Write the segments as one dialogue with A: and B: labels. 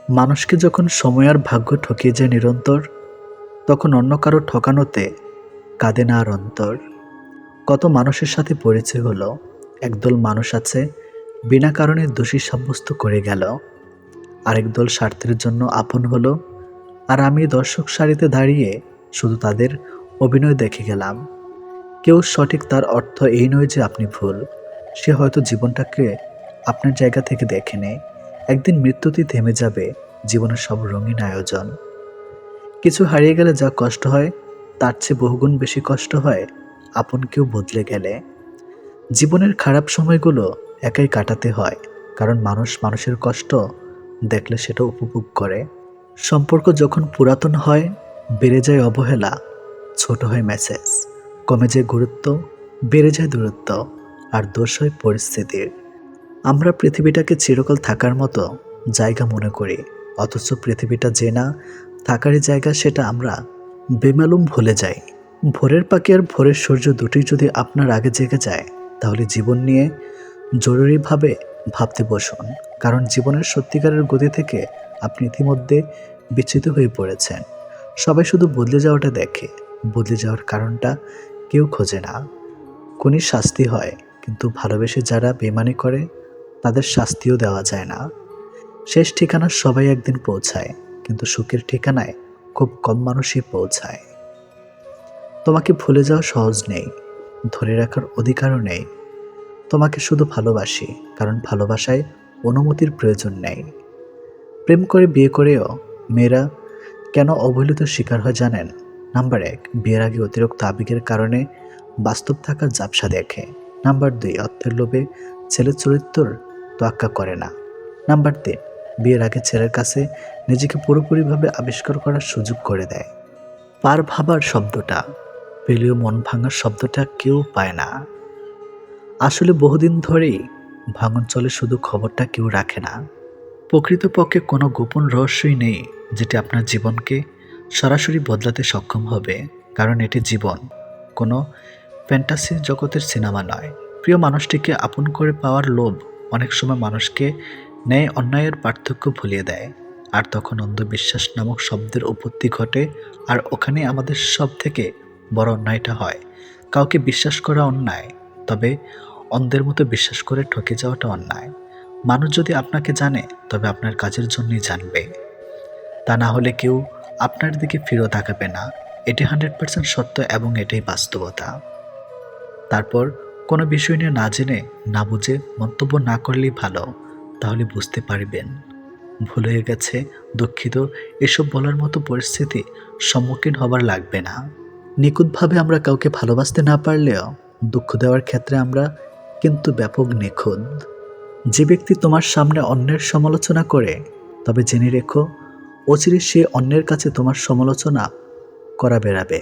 A: মানুষকে যখন সময় আর ভাগ্য ঠকিয়ে যায় নিরন্তর, তখন অন্য কারো ঠকানোতে কাঁদে না আর অন্তর। কত মানুষের সাথে পরিচয় হলো, একদল মানুষ আছে বিনা কারণে দোষী সাব্যস্ত করে গেল, আরেক দল স্বার্থের জন্য আপন হলো, আর আমি দর্শক সারিতে দাঁড়িয়ে শুধু তাদের অভিনয় দেখে গেলাম। কেউ সঠিক, তার অর্থ এই নয় যে আপনি ভুল। সে হয়তো জীবনটাকে আপনার জায়গা থেকে দেখেনি। একদিন মৃত্যুতেই থেমে যাবে জীবনের সব রঙিন আয়োজন। কিছু হারিয়ে গেলে যা কষ্ট হয়, তার চেয়ে বহুগুণ বেশি কষ্ট হয় আপন কেউ বদলে গেলে। জীবনের খারাপ সময়গুলো একাই কাটাতে হয়, কারণ মানুষ মানুষের কষ্ট দেখলে সেটা উপভোগ করে। সম্পর্ক যখন পুরাতন হয়, বেড়ে যায় অবহেলা, ছোট হয় মেসেজ, কমে যায় গুরুত্ব, বেড়ে যায় দূরত্ব, আর দোষ হয় পরিস্থিতির। আমরা পৃথিবীটাকে চিরকাল থাকার মতো জায়গা মনে করি, অথচ পৃথিবীটা যে না থাকারই জায়গা সেটা আমরা বেমালুম ভুলে যাই। ভোরের পাখি আর ভোরের সূর্য দুটোই যদি আপনার আগে জেগে যায়, তাহলে জীবন নিয়ে জরুরিভাবে ভাবতে বসুন, কারণ জীবনের সত্যিকারের গতি থেকে আপনি ইতিমধ্যে বিচ্যুত হয়ে পড়েছেন। সবাই শুধু বদলে যাওয়াটা দেখে, বদলে যাওয়ার কারণটা কেউ খোঁজে না। খুনির শাস্তি হয়, কিন্তু ভালোবেসে যারা বেইমানি করে তাদের শাস্তিও দেওয়া যায় না। শেষ ঠিকানা সবাই একদিন পৌঁছায়, কিন্তু সুখের ঠিকানায় খুব কম মানুষই পৌঁছায়। তোমাকে ভুলে যাওয়া সহজ নেই, ধরে রাখার অধিকারও নেই। তোমাকে শুধু ভালোবাসি, কারণ ভালোবাসায় অনুমতির প্রয়োজন নেই। প্রেম করে বিয়ে করেও মেয়েরা কেন অবহেলিত শিকার হয় জানেন? নাম্বার 1, বিয়ের আগে অতিরিক্ত আবেগের কারণে বাস্তব থাকার ঝাপসা দেখে। নাম্বার 2, অর্থের লোভে ছেলের চরিত্র তোয়াক্কা করে না। নাম্বার 3, বিয়ের আগে ছেলের কাছে নিজেকে পুরোপুরিভাবে আবিষ্কার করার সুযোগ করে দেয়। পার ভাবার শব্দটা পেলেও মন ভাঙার শব্দটা কেউ পায় না। আসলে বহুদিন ধরেই ভাঙন চলে, শুধু খবরটা কেউ রাখে না। প্রকৃতপক্ষে কোনো গোপন রহস্যই নেই যেটি আপনার জীবনকে সরাসরি বদলাতে সক্ষম হবে, কারণ এটি জীবন, কোনো ফ্যান্টাসি জগতের সিনেমা নয়। প্রিয় মানুষটিকে আপন করে পাওয়ার লোভ অনেক সময় মানুষকে ন্যায় অন্যায়ের পার্থক্য ভুলিয়ে দেয়, আর তখন অন্ধবিশ্বাস নামক শব্দের উৎপত্তি ঘটে। আর ওখানে আমাদের সব থেকে বড় অন্যায়টা হয়। কাউকে বিশ্বাস করা অন্যায়, তবে অন্ধের মতো বিশ্বাস করে ঠকে যাওয়াটা অন্যায়। মানুষ যদি আপনাকে জানে, তবে আপনার কাজের জন্যই জানবে, তা না হলে কেউ আপনার দিকে ফিরেও তাকাবে না। এটি 100% সত্য এবং এটাই বাস্তবতা। তারপর কোনো বিষয় নিয়ে না জেনে না বুঝে মন্তব্য না করলেই ভালো, তাহলে বুঝতে পারবেন ভুল হয়ে গেছে। দুঃখিত, এসব বলার মতো পরিস্থিতি সম্মুখীন হবার লাগবে না। নিখুঁতভাবে আমরা কাউকে ভালোবাসতে না পারলেও দুঃখ দেওয়ার ক্ষেত্রে আমরা কিন্তু ব্যাপক নিখুঁত। যে ব্যক্তি তোমার সামনে অন্যের সমালোচনা করে, তবে জেনে রেখো অচিরে সে অন্যের কাছে তোমার সমালোচনা করা বেড়াবে।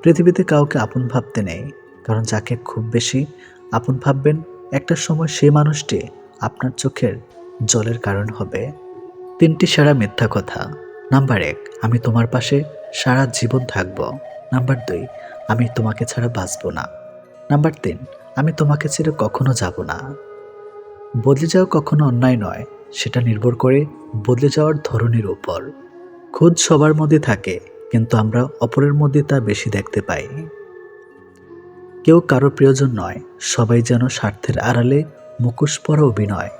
A: পৃথিবীতে কাউকে আপন ভাবতে নেই, কারণ যাকে খুব বেশি আপন ভাববেন, একটা সময় সেই মানুষটি আপনার চোখের জলের কারণ হবে। 3টি সেরা মিথ্যা কথা। নাম্বার 1, আমি তোমার পাশে সারা জীবন থাকব। নাম্বার 2, আমি তোমাকে ছাড়া বাঁচব না। নাম্বার 3, আমি তোমাকে ছেড়ে কখনো যাব না। বদলে যাওয়া কখনো অন্যায় নয়, সেটা নির্ভর করে বদলে যাওয়ার ধরনের উপর। খোঁজ সবার মধ্যে থাকে, কিন্তু আমরা অপরের মধ্যে তা বেশি দেখতে পাই। কেউ কারো প্রিয়জন নয়, সবাই যেন স্বার্থের আড়ালে মুখোশ পরা অভিনয়।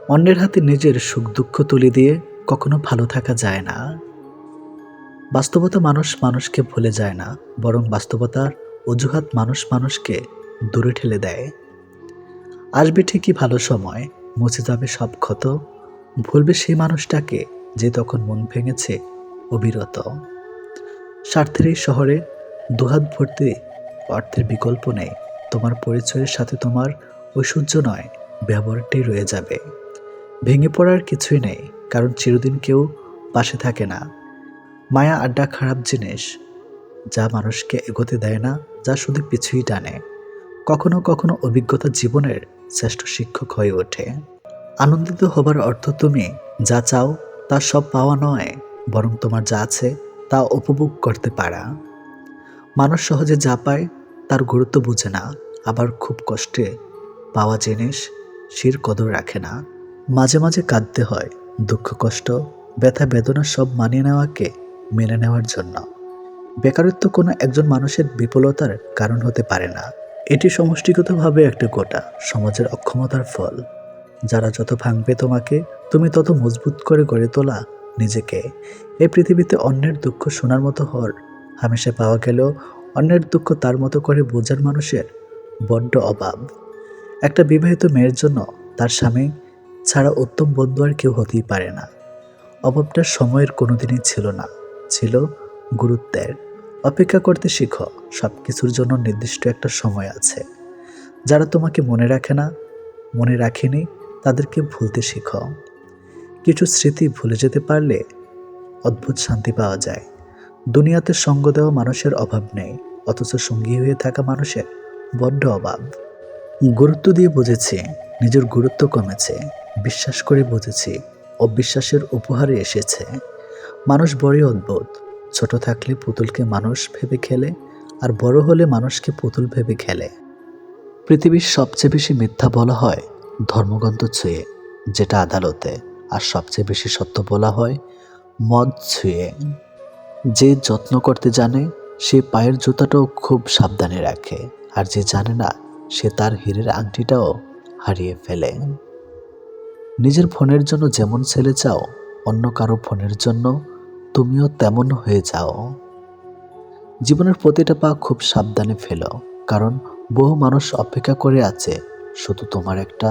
A: অন্যের হাতে নিজের সুখ দুঃখ তুলে দিয়ে কখনো ভালো থাকা যায় না। বাস্তবতা মানুষ মানুষকে ভুলে যায় না, বরং বাস্তবতার অজুহাত মানুষ মানুষকে দূরে ঠেলে দেয়। আসবে ঠিকই ভালো সময়, মুছে যাবে সব ক্ষত, ভুলবে সেই মানুষটাকে যে তখন মন ভেঙেছে অবিরত। স্বার্থের এই শহরে দুহাত ভর্তি অর্থের বিকল্প নেই। তোমার পরিচয়ের সাথে তোমার ঐশ্বর্য নয়, ব্যবহারটাই রয়ে যাবে। ভেঙে পড়ার কিছুই নেই, কারণ চিরদিন কেউ পাশে থাকে না। মায়া আড্ডা খারাপ জিনিস, যা মানুষকে এগোতে দেয় না, যা শুধু পিছুই টানে। কখনো কখনো অভিজ্ঞতা জীবনের শ্রেষ্ঠ শিক্ষক হয়ে ওঠে। আনন্দিত হবার অর্থ তুমি যা চাও তা সব পাওয়া নয়, বরং তোমার যা আছে তা উপভোগ করতে পারা। মানুষ সহজে যা পায় তার গুরুত্ব বুঝে না, আবার খুব কষ্টে পাওয়া জিনিস সের কদর রাখে না। মাঝে মাঝে কাঁদতে হয়, দুঃখ কষ্ট ব্যথা বেদনা সব মানিয়ে নেওয়াকে মেনে নেওয়ার জন্য। বেকারত্ব কোনো একজন মানুষের বিফলতার কারণ হতে পারে না। এটি সমষ্টিগতভাবে একটি গোটা সমাজের অক্ষমতার ফল। যারা যত ভাঙবে তোমাকে, তুমি তত মজবুত করে গড়ে তোলা নিজেকে। এই পৃথিবীতে অন্যের দুঃখ শোনার মতো হর হামেশা পাওয়া গেলেও অন্যের দুঃখ তার মতো করে বোঝার মানুষের বড্ড অভাব। একটা বিবাহিত মেয়ের জন্য তার স্বামী ছাড়া উত্তম বন্ধু আর কেউ হতেই পারে না। অভাবটা সময়ের কোনোদিনই ছিল না, ছিল গুরুত্বের। অপেক্ষা করতে শিখো, সব কিছুর জন্য নির্দিষ্ট একটা সময় আছে। যারা তোমাকে মনে রাখে না, মনে রাখেনি, তাদেরকে ভুলতে শিখো। কিছু স্মৃতি ভুলে যেতে পারলে অদ্ভুত শান্তি পাওয়া যায়। দুনিয়াতে সঙ্গ দেওয়া মানুষের অভাব নেই, অথচ সঙ্গী হয়ে থাকা মানুষের বড্ড অভাব। গুরুত্ব দিয়ে বুঝেছি নিজের গুরুত্ব কমেছে, বিশ্বাস করে বুঝেছি অবিশ্বাসের উপহারে এসেছে। মানুষ বড়ই অদ্ভুত, ছোট থাকলে পুতুলকে মানুষ ভেবে খেলে, আর বড় হলে মানুষকে পুতুল ভেবে খেলে। পৃথিবীর সবচেয়ে বেশি মিথ্যা বলা হয় ধর্মগ্রন্থ ছুঁয়ে, যেটা আদালতে, আর সবচেয়ে বেশি সত্য বলা হয় মদ ছুঁয়ে। যে যত্ন করতে জানে সে পায়ের জুতাটাও খুব সাবধানে রাখে, আর যে জানে না সে তার হীরের আংটিটাও হারিয়ে ফেলে। নিজের ফোনের জন্য যেমন ছেলে চাও, অন্য কারো ফোনের জন্য তুমিও তেমন হয়ে যাও। জীবনের প্রতিটা পা খুব সাবধানে ফেলো, কারণ বহু মানুষ অপেক্ষা করে আছে শুধু তোমার একটা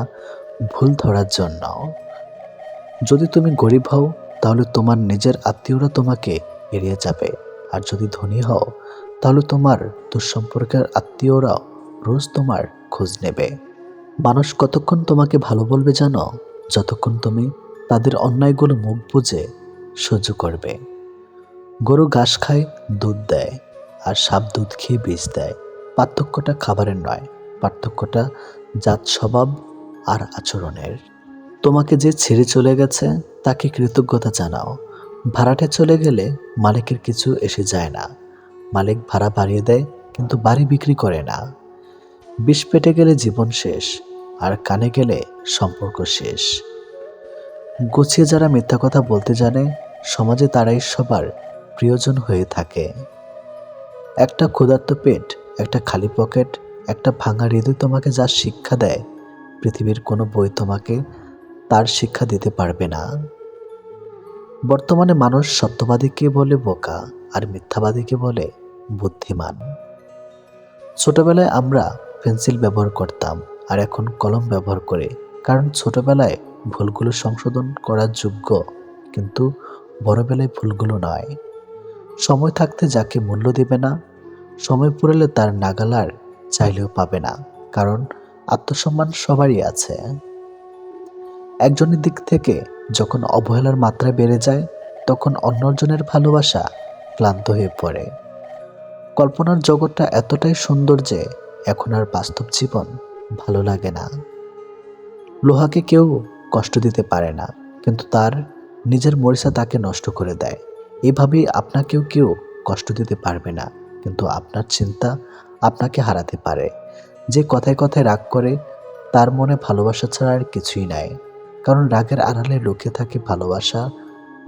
A: ভুল ধরার জন্য। যদি তুমি গরিব হও, তাহলে তোমার নিজের আত্মীয়রা তোমাকে এড়িয়ে যাবে, আর যদি ধনী হও, তাহলে তোমার দুঃসম্পর্কের আত্মীয়রাও রোজ তোমার খোঁজ নেবে। মানুষ কতক্ষণ তোমাকে ভালো বলবে জানো? যতক্ষণ তুমি তাদের অন্যায়গুলো মুখ বুজে সহ্য করবে। গরু ঘাস খায়, দুধ দেয়, আর সাপ দুধ খেয়ে বিষ দেয়। পার্থক্যটা খাবারের নয়, পার্থক্যটা জাত স্বভাব আর আচরণের। তোমাকে যে ছেড়ে চলে গেছে তাকে কৃতজ্ঞতা জানাও। ভাড়াটে চলে গেলে মালিকের কিছু এসে যায় না। মালিক ভাড়া বাড়িয়ে দেয়, কিন্তু বাড়ি বিক্রি করে না। বিষ পেটে গেলে জীবন শেষ, আর কানে গেলে সম্পর্ক শেষ। গুছিয়ে যারা মিথ্যা কথা বলতে জানে, সমাজে তারাই সবার প্রিয়জন হয়ে থাকে। একটা ক্ষুধার্ত পেট, একটা খালি পকেট, একটা ভাঙা হৃদয় তোমাকে যা শিক্ষা দেয়, পৃথিবীর কোনো বই তোমাকে তার শিক্ষা দিতে পারবে না। বর্তমানে মানুষ সত্যবাদীকে বলে বোকা, আর মিথ্যাবাদীকে বলে বুদ্ধিমান। ছোটবেলায় আমরা পেন্সিল ব্যবহার করতাম, আর এখন কলম ব্যবহার করি, কারণ ছোটবেলায় ভুলগুলো সংশোধন করার যোগ্য, কিন্তু বড়বেলায় ভুলগুলো নয়। সময় থাকতে যাকে মূল্য দেবে না, সময় পুরলে তার নাগালার চাইলেও পাবে না, কারণ আত্মসম্মান সবারই আছে। একজনের দিক থেকে যখন অবহেলার মাত্রা বেড়ে যায়, তখন অন্যজনের ভালোবাসা ক্লান্ত হয়ে পড়ে। কল্পনার জগৎটা এতটাই সুন্দর যে এখন আর বাস্তব জীবন ভালো লাগে না। লোহাকে কেউ কষ্ট দিতে পারে না, কিন্তু তার নিজের মরিচা তাকে নষ্ট করে দেয়। এভাবেই আপনাকেও কেউ কষ্ট দিতে পারবে না, কিন্তু আপনার চিন্তা আপনাকে হারাতে পারে। যে কথায় কথায় রাগ করে, তার মনে ভালোবাসা ছাড়া আর কিছুই নাই, কারণ রাগের আড়ালে লুকিয়ে থাকে ভালোবাসা,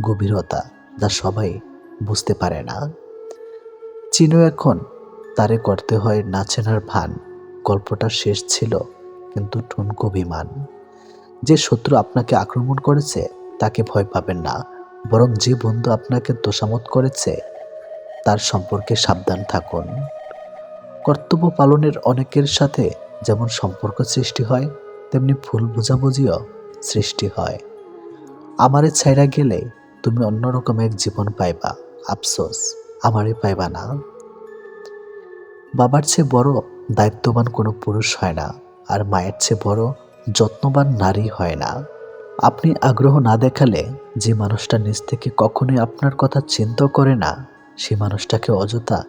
A: গভীরতা, যা সবাই বুঝতে পারে না। চিনো এখন তারে করতে হয় না চেনার ভান। গল্পটা শেষ ছিল, কিন্তু ঠুনকো বিমান। যে শত্রু আপনাকে আক্রমণ করেছে তাকে ভয় পাবেন না, বরং যে বন্ধু আপনাকে তোষামত করেছে তার সম্পর্কে সাবধান থাকুন। কর্তব্য পালনের অনেকের সাথে যেমন সম্পর্ক সৃষ্টি হয়, তেমনি ভুল বোঝাবুঝিও সৃষ্টি হয়। আমারে ছাইরা গেলে তুমি অন্যরকম এক জীবন পাইবা, আফসোস আমারে পাইবা না। বাবার চেয়ে বড় দায়িত্ববান কোনো পুরুষ হয় না, আর মায়ের চেয়ে বড় যত্নবান নারী হয় না। আপনি আগ্রহ না দেখালে যে মানুষটা নিজ থেকে কখনোই আপনার কথা চিন্তা করে না, সে মানুষটাকে অযথা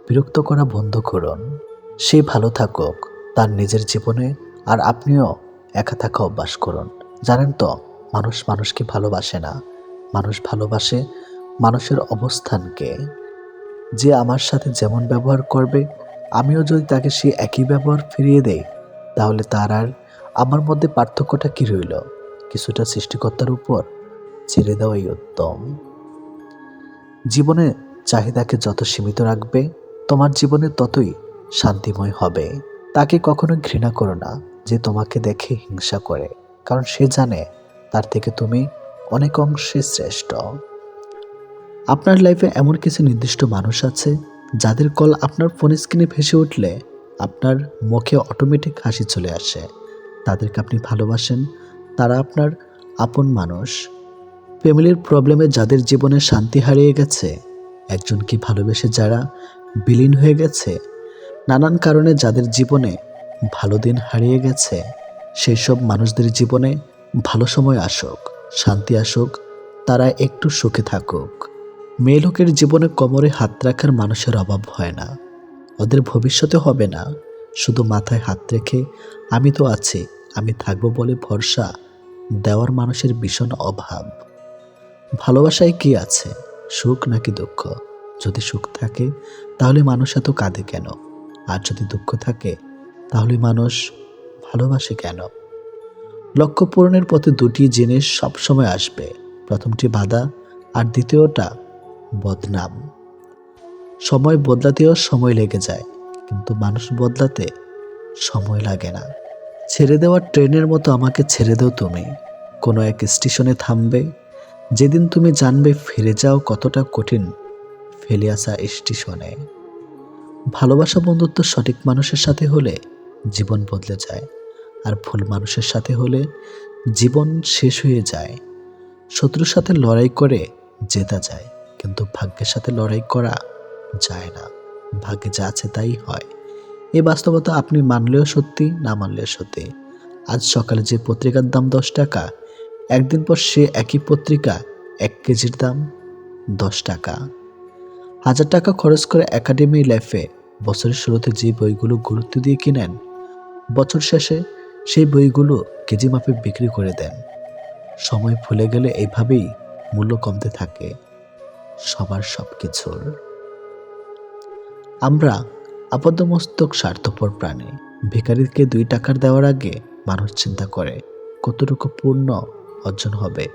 A: বিরক্ত করা বন্ধ করুন। সে ভালো থাকুক তার নিজের জীবনে, আর আপনিও একা থাকা অভ্যাস করুন। জানেন তো, মানুষ মানুষকে ভালোবাসে না, মানুষ ভালোবাসে মানুষের অবস্থানকে। যে আমার সাথে যেমন ব্যবহার করবে, আমিও যদি তাকে সে একই ব্যবহার ফিরিয়ে দেই, তাহলে তার আর আমার মধ্যে পার্থক্যটা কি রইল? কিছুটা সৃষ্টিকর্তার উপর ছেড়ে দেওয়াই উত্তম। জীবনে চাহিদাকে যত সীমিত রাখবে, তোমার জীবনে ততই শান্তিময় হবে। তাকে কখনো ঘৃণা করো না যে তোমাকে দেখে হিংসা করে, কারণ সে জানে তার থেকে তুমি অনেক অংশে শ্রেষ্ঠ। আপনার লাইফে এমন কিছু নির্দিষ্ট মানুষ আছে যাদের কল আপনার ফোন স্ক্রিনে ভেসে উঠলে আপনার মুখে অটোমেটিক হাসি চলে আসে। তাদেরকে আপনি ভালোবাসেন, তারা আপনার আপন মানুষ। ফ্যামিলির প্রবলেমে যাদের জীবনে শান্তি হারিয়ে গেছে, একজনকে ভালোবেসে যারা বিলীন হয়ে গেছে, নানান কারণে যাদের জীবনে ভালো দিন হারিয়ে গেছে, সেই সব মানুষদের জীবনে ভালো সময় আসুক, শান্তি আসুক, তারা একটু সুখে থাকুক। মেয়ে লোকের জীবনে কোমরে হাত রাখার মানুষের অভাব হয় না। ওদের ভবিষ্যতে হবে না, শুধু মাথায় হাত রেখে আমি তো আছি, আমি থাকবো বলে ভরসা দেওয়ার মানুষের ভীষণ অভাব। ভালোবাসায় কি আছে, সুখ নাকি দুঃখ? যদি সুখ থাকে তাহলে মানুষ এত কাঁদে কেন? আর যদি দুঃখ থাকে তাহলে মানুষ ভালোবাসে কেন? লক্ষ্য পূরণের পথে দুটি জিনিস সবসময় আসবে, প্রথমটি বাধা আর দ্বিতীয়টা বদনাম। সময় বদলাতেও সময় লেগে যায়, কিন্তু মানুষ বদলাতে সময় লাগে না। ছেড়ে দেওয়া ট্রেনের মতো আমাকে ছেড়ে দাও তুমি। কোনো এক স্টেশনে থামবে, যেদিন তুমি জানবে ফিরে যাও কতটা কঠিন ফেলে আসা স্টেশনে। ভালোবাসা বন্ধুত্ব সঠিক মানুষের সাথে হলে জীবন বদলে যায়, আর ভুল মানুষের সাথে হলে জীবন শেষ হয়ে যায়। শত্রুর সাথে লড়াই করে জেতা যায়, কিন্তু ভাগ্যের সাথে লড়াই করা যায় না। ভাগ্যে যা আছে তাই হয়। এই বাস্তবতা আপনি মানলেও সত্যি, না মানলেও সত্যি। আজ সকালে যে পত্রিকার দাম 10 টাকা, একদিন পর সে একই পত্রিকা 1 কেজির দাম 10 টাকা। 1000 টাকা খরচ করে একাডেমি লাইফে বছরের শুরুতে যে বইগুলো গুরুত্ব দিয়ে কিনেন, বছর শেষে সেই বইগুলো কেজি মাপে বিক্রি করে দেন। সময় ভুলে গেলে এইভাবেই মূল্য কমতে থাকে সবার সব কিছুর। আমরা আপাদমস্তক স্বার্থপর প্রাণী। ভিখারিকে 2 টাকার দেওয়ার আগে মানুষ চিন্তা করে কতটুকু পূর্ণ অর্জন হবে।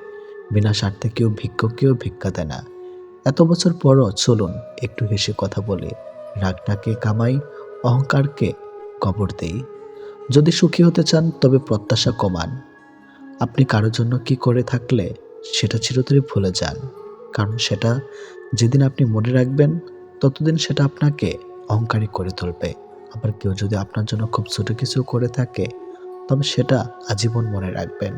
A: বিনা স্বার্থে কেউ ভিক্ষুককেও ভিক্ষা দেয় না। এত বছর পরও চলুন একটু হেসে কথা বলি, রাগটাকে কামাই, অহংকারকে কবর দেই। যদি সুখী হতে চান তবে প্রত্যাশা কমান। আপনি কারোর জন্য কি করে থাকলে সেটা চিরতরে ভুলে যান, কারণ সেটা যেদিন আপনি মনে রাখবেন ততদিন সেটা আপনাকে অহংকারী করে তুলবে। আবার কেউ যদি আপনার জন্য খুব ছোট কিছু করে থাকে তবে সেটা আজীবন মনে রাখবেন,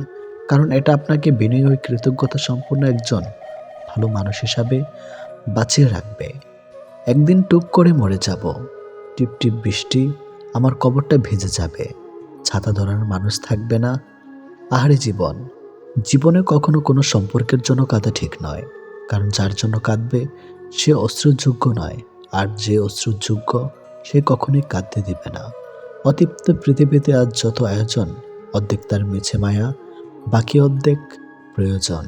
A: কারণ এটা আপনাকে বিনয়ী ও কৃতজ্ঞতা সম্পন্ন একজন ভালো মানুষ হিসাবে বাঁচিয়ে রাখবে। একদিন টুক করে মরে যাব, টিপ টিপ বৃষ্টি আমার কবরটা ভিজে যাবে, ছাতা ধরার মানুষ থাকবে না। আহারে জীবন, জীবনে কখনো কোনো সম্পর্কের জন্য কাঁদা ঠিক নয়, কারণ যার জন্য কাঁদবে সে অশ্রুযোগ্য নয়, আর যে অশ্রুযোগ্য সে কখনোই কাঁদতে দিবে না। অতৃপ্ত পৃথিবীতে আজ যত আয়োজন, অর্ধেক তার মিছে মায়া, বাকি অর্ধেক প্রয়োজন।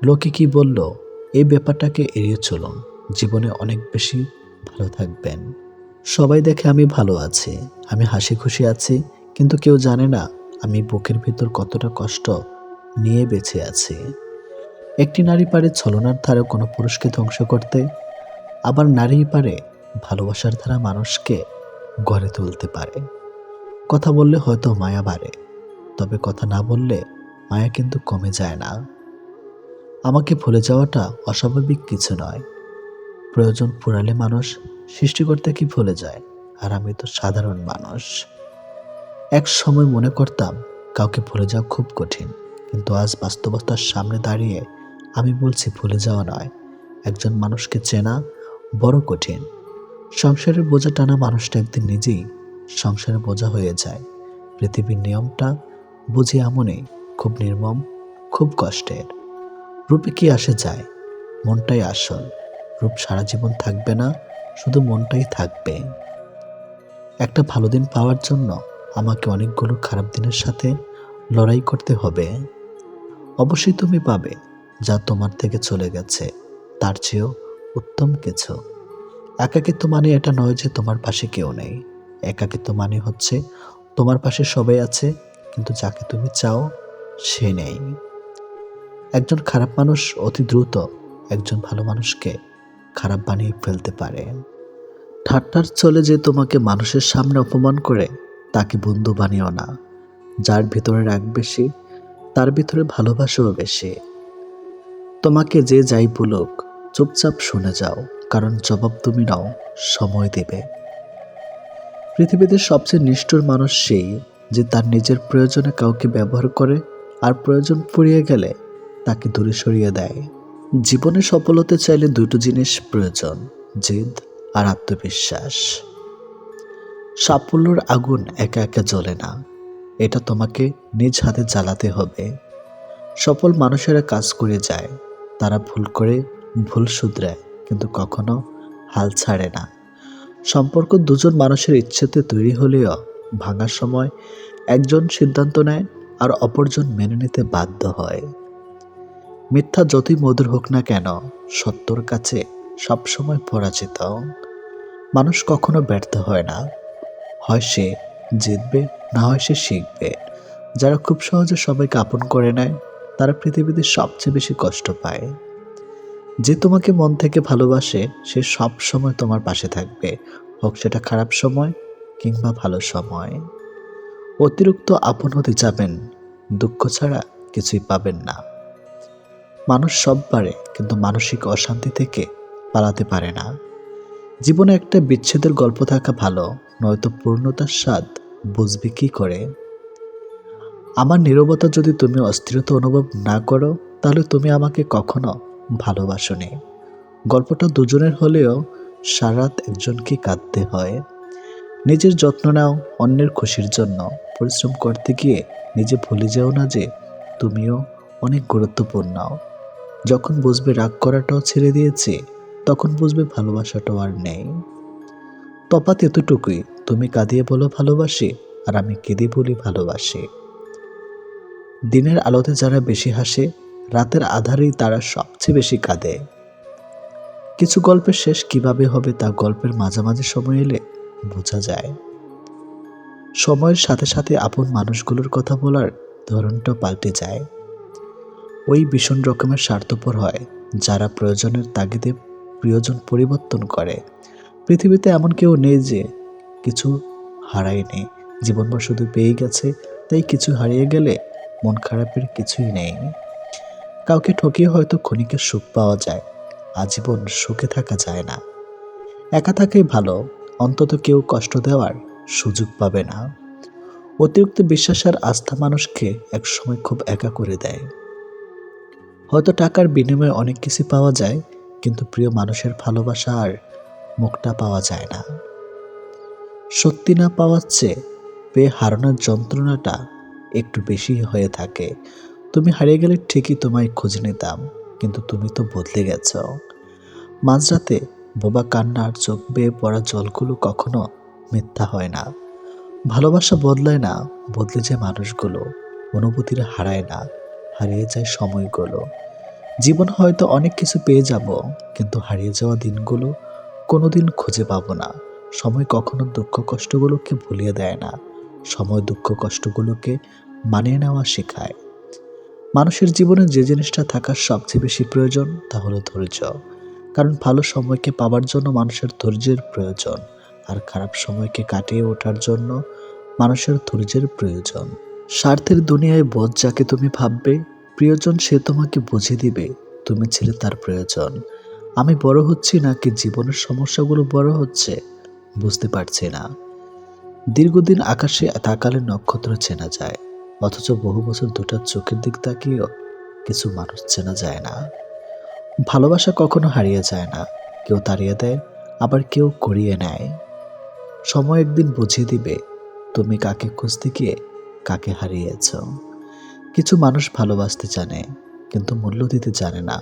A: লোকে কি বলল, এই ব্যাপারটাকে এড়িয়ে চলুন, জীবনে অনেক বেশি ভালো থাকবেন। সবাই দেখে আমি ভালো আছি, আমি হাসি খুশি আছি, কিন্তু কেউ জানে না আমি বুকের ভিতর কতটা কষ্ট নিয়ে বেঁচে আছি। একটি নারী পারে ছলনার ধারা কোনো পুরুষকে ধ্বংস করতে, আবার নারী পারে ভালোবাসার ধারা মানুষকে গড়ে তুলতে পারে। কথা বললে হয়তো মায়া বাড়ে, তবে কথা না বললে মায়া কিন্তু কমে যায় না। আমাকে ভুলে যাওয়াটা অস্বাভাবিক কিছু নয়। প্রয়োজন ফুরালে মানুষ সৃষ্টিকর্তা কি ভুলে যায়, আর আমি তো সাধারণ মানুষ। এক সময় মনে করতাম কাউকে ভুলে যাওয়া খুব কঠিন, কিন্তু আজ বাস্তবতার সামনে দাঁড়িয়ে আমি বলছি ভুলে যাওয়া নয়, একজন মানুষকে চেনা বড় কঠিন। সংসারের বোঝা টানা মানুষটা একদিন নিজেই সংসারের বোঝা হয়ে যায়। পৃথিবীর নিয়মটা বুঝি এমনই, খুব নির্মম, খুব কষ্টের। রূপে কি আসে যায়, মনটাই আসল। রূপ সারা জীবন থাকবে না, শুধু মনটাই থাকবে। একটা ভালো দিন পাওয়ার জন্য আমাকে অনেকগুলো খারাপ দিনের সাথে লড়াই করতে হবে। অবশ্যই তুমি পাবে যা তোমার থেকে চলে গেছে তার চেয়েও উত্তম কিছু। একাকিত্ব মানে এটা নয় যে তোমার পাশে কেউ নেই। একাকিত্ব মানে হচ্ছে তোমার পাশে সবাই আছে, কিন্তু যাকে তুমি চাও সে নেই। একজন খারাপ মানুষ অতি দ্রুত একজন ভালো মানুষকে খারাপ বানিয়ে ফেলতে পারে। ঠাট্টার ছলে যে তোমাকে মানুষের সামনে অপমান করে তাকে বন্ধু বানিও না। যার ভিতরে রাগ বেশি তার ভিতরে ভালোবাসাও বেশি। তোমাকে যে যাই বলুক চুপচাপ শুনে যাও, কারণ জবাব তুমি নাও, সময় দেবে। পৃথিবীতে সবচেয়ে নিষ্ঠুর মানুষ সেই যে তার নিজের প্রয়োজনে কাউকে ব্যবহার করে আর প্রয়োজন ফুরিয়ে গেলে তাকে দূরে সরিয়ে দেয়। জীবনে সফল হতে চাইলে দুটো জিনিস প্রয়োজন, জেদ আর আত্মবিশ্বাস। সাফল্যের আগুন একা একা জ্বলে না, এটা তোমাকে নিজ হাতে জ্বালাতে হবে। সফল মানুষেরা কাজ করে যায়, তারা ভুল করে ভুল শুধরায়, কিন্তু কখনো হাল ছাড়ে না। সম্পর্ক দুজন মানুষের ইচ্ছেতে তৈরি হলেও ভাঙার সময় একজন সিদ্ধান্ত নেয় আর অপরজন মেনে নিতে বাধ্য হয়। মিথ্যা যতই মধুর হোক না কেন, সত্যর কাছে সবসময় পরাজিত। মানুষ কখনো ব্যর্থ হয় না, হয় সে জিতবে, না হয় সে শিখবে। যারা খুব সহজে সবাইকে আপন করে নেয় তারা পৃথিবীতে সবচেয়ে বেশি কষ্ট পায়। যে তোমাকে মন থেকে ভালোবাসে সে সব সময় তোমার পাশে থাকবে, হোক সেটা খারাপ সময় কিংবা ভালো সময়। অতিরিক্ত আপন হতে যাবেন, দুঃখ ছাড়া কিছুই পাবেন না। মানুষ সব পারে, কিন্তু মানসিক অশান্তি থেকে পালাতে পারে না। জীবনে একটা বিচ্ছেদের গল্প থাকা ভালো, নয়তো পূর্ণতার স্বাদ বুঝবে কি করে। আমার নীরবতা যদি তুমি অস্থিরতা অনুভব না করো তাহলে তুমি আমাকে কখনো ভালোবাসোনি। গল্পটা দুজনের হলেও সারাত একজনকে কাঁদতে হয়। নিজের যত্ন নাও অন্যের খুশির জন্য। পরিশ্রম করতে গিয়ে নিজে ভুলে যাও না যে তুমিও অনেক গুরুত্বপূর্ণ। যখন বুঝবে রাগ করাটাও ছেড়ে দিয়েছে, তখন বুঝবে ভালোবাসাটাও আর নেই। তফাৎ এতটুকুই, তুমি কাঁদিয়ে বলো ভালোবাসি আর আমি কেঁদে বলি ভালোবাসি। দিনের আলোতে যারা বেশি হাসে, রাতের আধারেই তারা সবচেয়ে বেশি কাঁদে। কিছু গল্পের শেষ কিভাবে হবে তা গল্পের মাঝামাঝি সময় এলে বোঝা যায়। সময়ের সাথে সাথে আপন মানুষগুলোর কথা বলার ধরনটা পাল্টে যায়। ওই ভীষণ রকমের স্বার্থপর হয় যারা প্রয়োজনের তাগিদে প্রিয়জন পরিবর্তন করে। পৃথিবীতে এমন কেউ নেই যে কিছু হারায়নি, জীবনভর শুধু পেয়ে গেছে। তাই কিছু হারিয়ে গেলে মন খারাপের কিছুই নেই। কাউকে ঠকিয়ে হয়তো ক্ষণিকের সুখ পাওয়া যায়, আজীবন সুখে থাকা যায় না। একা থাকাই ভালো, অন্তত কেউ কষ্ট দেওয়ার সুযোগ পাবে না। অতিরিক্ত বিশ্বাস আর আস্থা মানুষকে একসময় খুব একা করে দেয়। হয়তো টাকার বিনিময়ে অনেক কিছু পাওয়া যায়, কিন্তু প্রিয় মানুষের ভালোবাসা আর মুখটা পাওয়া যায় না। সত্যি না পাওয়ার চেয়ে পেয়ে হারানোর যন্ত্রণাটা একটু বেশি হয়ে থাকে। তুমি হারিয়ে গেলে ঠিকই তোমায় খুঁজে নিতাম, কিন্তু তুমি তো বদলে গেছ। মাঝরাতে বোবা কান্না আর চোখ বেয়ে পড়া জলগুলো কখনো মিথ্যা হয় না। ভালোবাসা বদলায় না, বদলে যায় মানুষগুলো। অনুভূতিরা হারায় না, হারিয়ে যায় সময়গুলো। জীবন হয়তো অনেক কিছু পেয়ে যাব, কিন্তু হারিয়ে যাওয়া দিনগুলো কোনোদিন খুঁজে পাবো না। সময় কখনো দুঃখ কষ্টগুলোকে ভুলিয়ে দেয় না, সময় দুঃখ কষ্টগুলোকে মানিয়ে নেওয়া শেখায়। মানুষের জীবনে যে জিনিসটা থাকার সবচেয়ে বেশি প্রয়োজন তা হলো ধৈর্য। কারণ ভালো সময়কে পাওয়ার জন্য মানুষের ধৈর্যের প্রয়োজন, আর খারাপ সময়কে কাটিয়ে ওঠার জন্য মানুষের ধৈর্যের প্রয়োজন। স্বার্থের দুনিয়ায় বোধ যাকে তুমি ভাববে, প্রিয়জন সে তোমাকে বুঝিয়ে দিবে তুমি ছিলে তার প্রয়োজন। আমি বড় হচ্ছি নাকি জীবনের সমস্যাগুলো বড় হচ্ছে বুঝতে পারছি না। দীর্ঘদিন আকাশে তাকালে নক্ষত্র চেনা যায়, অথচ বহু বছর দুটার চোখের দিক তাকিয়েও কিছু মানুষ চেনা যায় না। ভালোবাসা কখনো হারিয়ে যায় না, কেউ তাড়িয়ে দেয়, আবার কেউ করিয়ে নেয়। সময় একদিন বুঝিয়ে দিবে তুমি কাকে খুঁজতে গিয়ে কাকে হারিয়েছ। কিছু মানুষ ভালোবাসতে জানে কিন্তু মূল্য দিতে জানে না।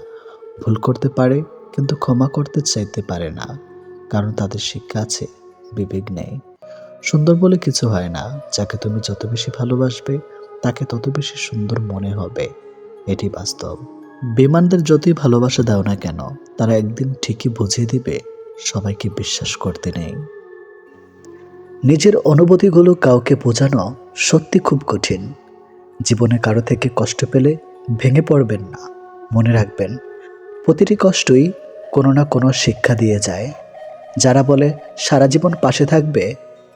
A: ভুল করতে পারে কিন্তু ক্ষমা করতে চাইতে পারে না, কারণ তাদের শিক্ষা আছে, বিবেক নেই। সুন্দর বলে কিছু হয় না, যাকে তুমি যত বেশি ভালোবাসবে তাকে তত বেশি সুন্দর মনে হবে, এটি বাস্তব। বেঈমানদের যতই ভালোবাসা দাও না কেন, তারা একদিন ঠিকই বুঝিয়ে দিবে সবাইকে বিশ্বাস করতে নেই। নিজের অনুভূতিগুলো কাউকে বোঝানো সত্যি খুব কঠিন। জীবনে কারো থেকে কষ্ট পেলে ভেঙে পড়বেন না, মনে রাখবেন, প্রতিটি কষ্টই কোনো না কোনো শিক্ষা দিয়ে যায়। যারা বলে সারা জীবন পাশে থাকবে,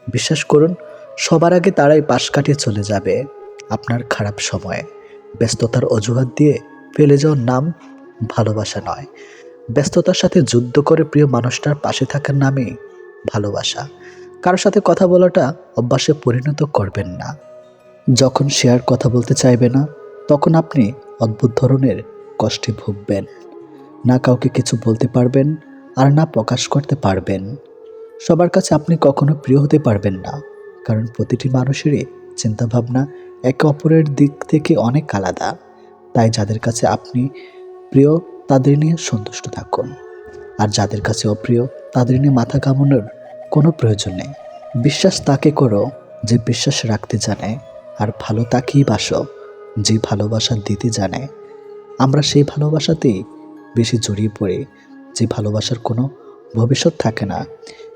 A: বিশ্বাস করুন সবার আগে তারাই পাশ কাটিয়ে চলে যাবে। আপনার খারাপ সময়ে ব্যস্ততার অজুহাত দিয়ে ফেলে যাওয়ার নাম ভালোবাসা নয়। ব্যস্ততার সাথে যুদ্ধ করে প্রিয় মানুষটার পাশে থাকার নামই ভালোবাসা। কারোর সাথে কথা বলাটা অভ্যাসে পরিণত করবেন না। যখন সে আর কথা বলতে চাইবে না, তখন আপনি অদ্ভুত ধরনের কষ্টে ভুগবেন। না কাউকে কিছু বলতে পারবেন, আর না প্রকাশ করতে পারবেন। সবার কাছে আপনি কখনো প্রিয় হতে পারবেন না, কারণ প্রতিটি মানুষেরই চিন্তাভাবনা একে অপরের দিক থেকে অনেক আলাদা। তাই যাদের কাছে আপনি প্রিয় তাদের নিয়ে সন্তুষ্ট থাকুন, আর যাদের কাছে অপ্রিয় তাদের নিয়ে মাথা ঘামানোর কোনো প্রয়োজন নেই। বিশ্বাস তাকে করো যে বিশ্বাস রাখতে জানে, আর ভালো তাকেই বাসো যে ভালোবাসা দিতে জানে। আমরা সেই ভালোবাসাতেই বেশি জড়িয়ে পড়ি যে ভালোবাসার কোনো ভবিষ্যৎ থাকে না।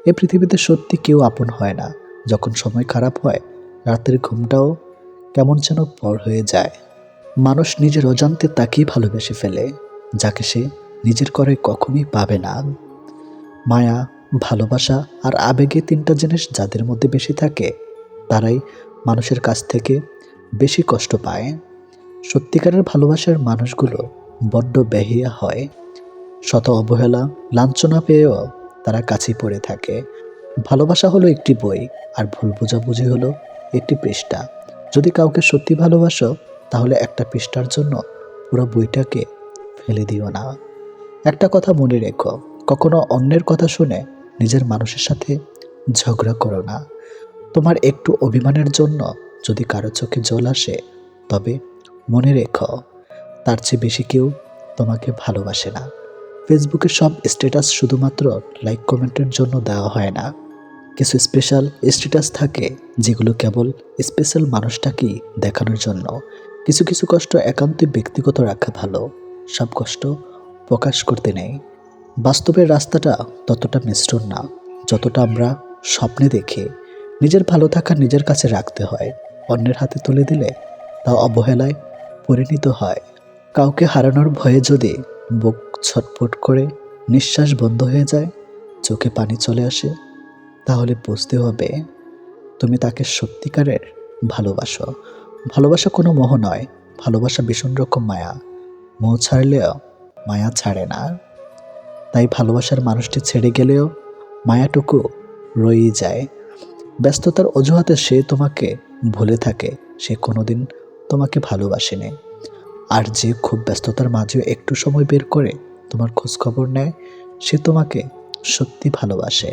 A: এ পৃথিবীতে সত্যি কেউ আপন হয় না। যখন সময় খারাপ হয়, রাতের ঘুমটাও কেমন যেন পর হয়ে যায়। মানুষ নিজের অজান্তে তাকেই ভালোবেসে ফেলে যাকে সে নিজের করে কখনোই পাবে না। মায়া, ভালোবাসা আর আবেগে তিনটা জিনিস যাদের মধ্যে বেশি থাকে, তারাই মানুষের কাছ থেকে বেশি কষ্ট পায়। সত্যিকারের ভালোবাসার মানুষগুলো বড্ড বেহিয়া হয়। শত অবহেলা, লাঞ্ছনা পেয়েও তারা কাছেই পড়ে থাকে। ভালোবাসা হলো একটি বই, আর ভুল বোঝাবুঝি হলো একটি পৃষ্ঠা। যদি কাউকে সত্যি ভালোবাসো, তাহলে একটা পৃষ্ঠার জন্য পুরো বইটাকে ফেলে দিও না। একটা কথা মনে রেখো, কখনো অন্যের কথা শুনে নিজের মানুষের সাথে ঝগড়া করো না। তোমার একটু অভিমানের জন্য যদি কারো চোখে জল আসে, তবে মনে রেখো তার চেয়ে বেশি কেউ তোমাকে ভালোবাসে না। ফেসবুকের সব স্ট্যাটাস শুধুমাত্র লাইক কমেন্টের জন্য দেওয়া হয় না। কিছু স্পেশাল স্ট্যাটাস থাকে যেগুলো কেবল স্পেশাল মানুষটাকেই দেখানোর জন্য। কিছু কিছু কষ্ট একান্তই ব্যক্তিগত রাখা ভালো। সব কষ্ট প্রকাশ করতে নেই। বাস্তবের রাস্তাটা ততটা মিশ্রণ না যতটা আমরা স্বপ্নে দেখি। নিজের ভালো থাকা নিজের কাছে রাখতে হয়। অন্যের হাতে তুলে দিলে তা অবহেলায় পরিণত হয়। কাউকে হারানোর ভয়ে যদি বুক ছটফট করে, নিঃশ্বাস বন্ধ হয়ে যায়, চোখে পানি চলে আসে, তাহলে বুঝতে হবে তুমি তাকে সত্যিকারের ভালোবাসো। ভালোবাসা কোনো মোহ নয়, ভালোবাসা ভীষণ রকম মায়া। মোহ ছাড়লেও মায়া ছাড়ে না। তাই ভালোবাসার মানুষটি ছেড়ে গেলেও মায়াটুকু রয়েই যায়। ব্যস্ততার অজুহাতে সে তোমাকে ভুলে থাকে, সে কোনোদিন তোমাকে ভালোবাসেনি। আর যে খুব ব্যস্ততার মাঝেও একটু সময় বের করে তোমার খোঁজখবর নেয়, সে তোমাকে সত্যি ভালোবাসে।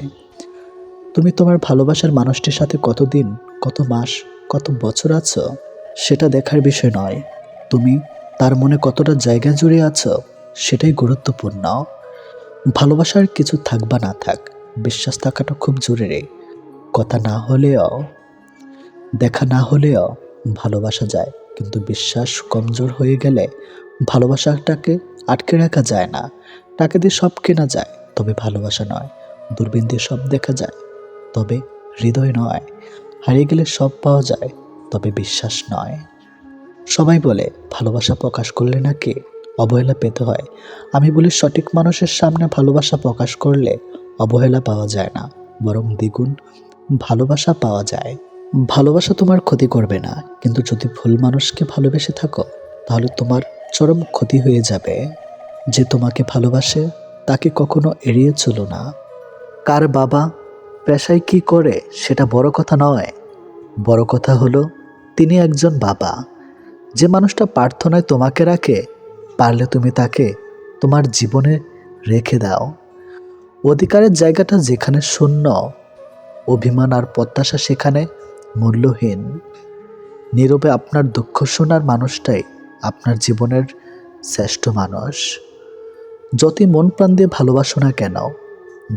A: তুমি তোমার ভালোবাসার মানুষটির সাথে কতদিন, কত মাস, কত বছর আছো, সেটা দেখার বিষয় নয়। তুমি তার মনে কতটা জায়গা জুড়ে আছো, সেটাই গুরুত্বপূর্ণ। ভালোবাসার কিছু থাক বা না থাক, বিশ্বাস থাকাটা খুব জরুরি। কথা না হলেও, দেখা না হলেও ভালোবাসা যায়, কিন্তু বিশ্বাস কমজোর হয়ে গেলে ভালোবাসাটাকে আটকে রাখা যায় না। টাকা দিয়ে সব কেনা যায়, তবে ভালোবাসা নয়। দূরবীন দিয়ে সব দেখা যায়, তবে হৃদয় নয়। হারিয়ে গেলে সব পাওয়া যায়, তবে বিশ্বাস নয়। সবাই বলে ভালোবাসা প্রকাশ করলে নাকি অবহেলা পেতে হয়। আমি বলি সঠিক মানুষের সামনে ভালোবাসা প্রকাশ করলে অবহেলা পাওয়া যায় না, বরং দ্বিগুণ ভালোবাসা পাওয়া যায়। ভালোবাসা তোমার ক্ষতি করবে না, কিন্তু যদি ভুল মানুষকে ভালোবেসে থাকো, তাহলে তোমার চরম ক্ষতি হয়ে যাবে। যে তোমাকে ভালোবাসে তাকে কখনো এড়িয়ে চলো না। কার বাবা পেশায় কি করে সেটা বড় কথা নয়, বড় কথা হলো তিনি একজন বাবা। যে মানুষটা প্রার্থনায় তোমাকে রাখে, পারলে তুমি তাকে তোমার জীবনে রেখে দাও। অধিকারের জায়গাটা যেখানে শূন্য, অভিমান আর প্রত্যাশা সেখানে মূল্যহীন। নীরবে আপনার দুঃখ শোনার মানুষটাই আপনার জীবনের শ্রেষ্ঠ মানুষ। যতই মন প্রাণ দিয়ে ভালোবাসো না কেন,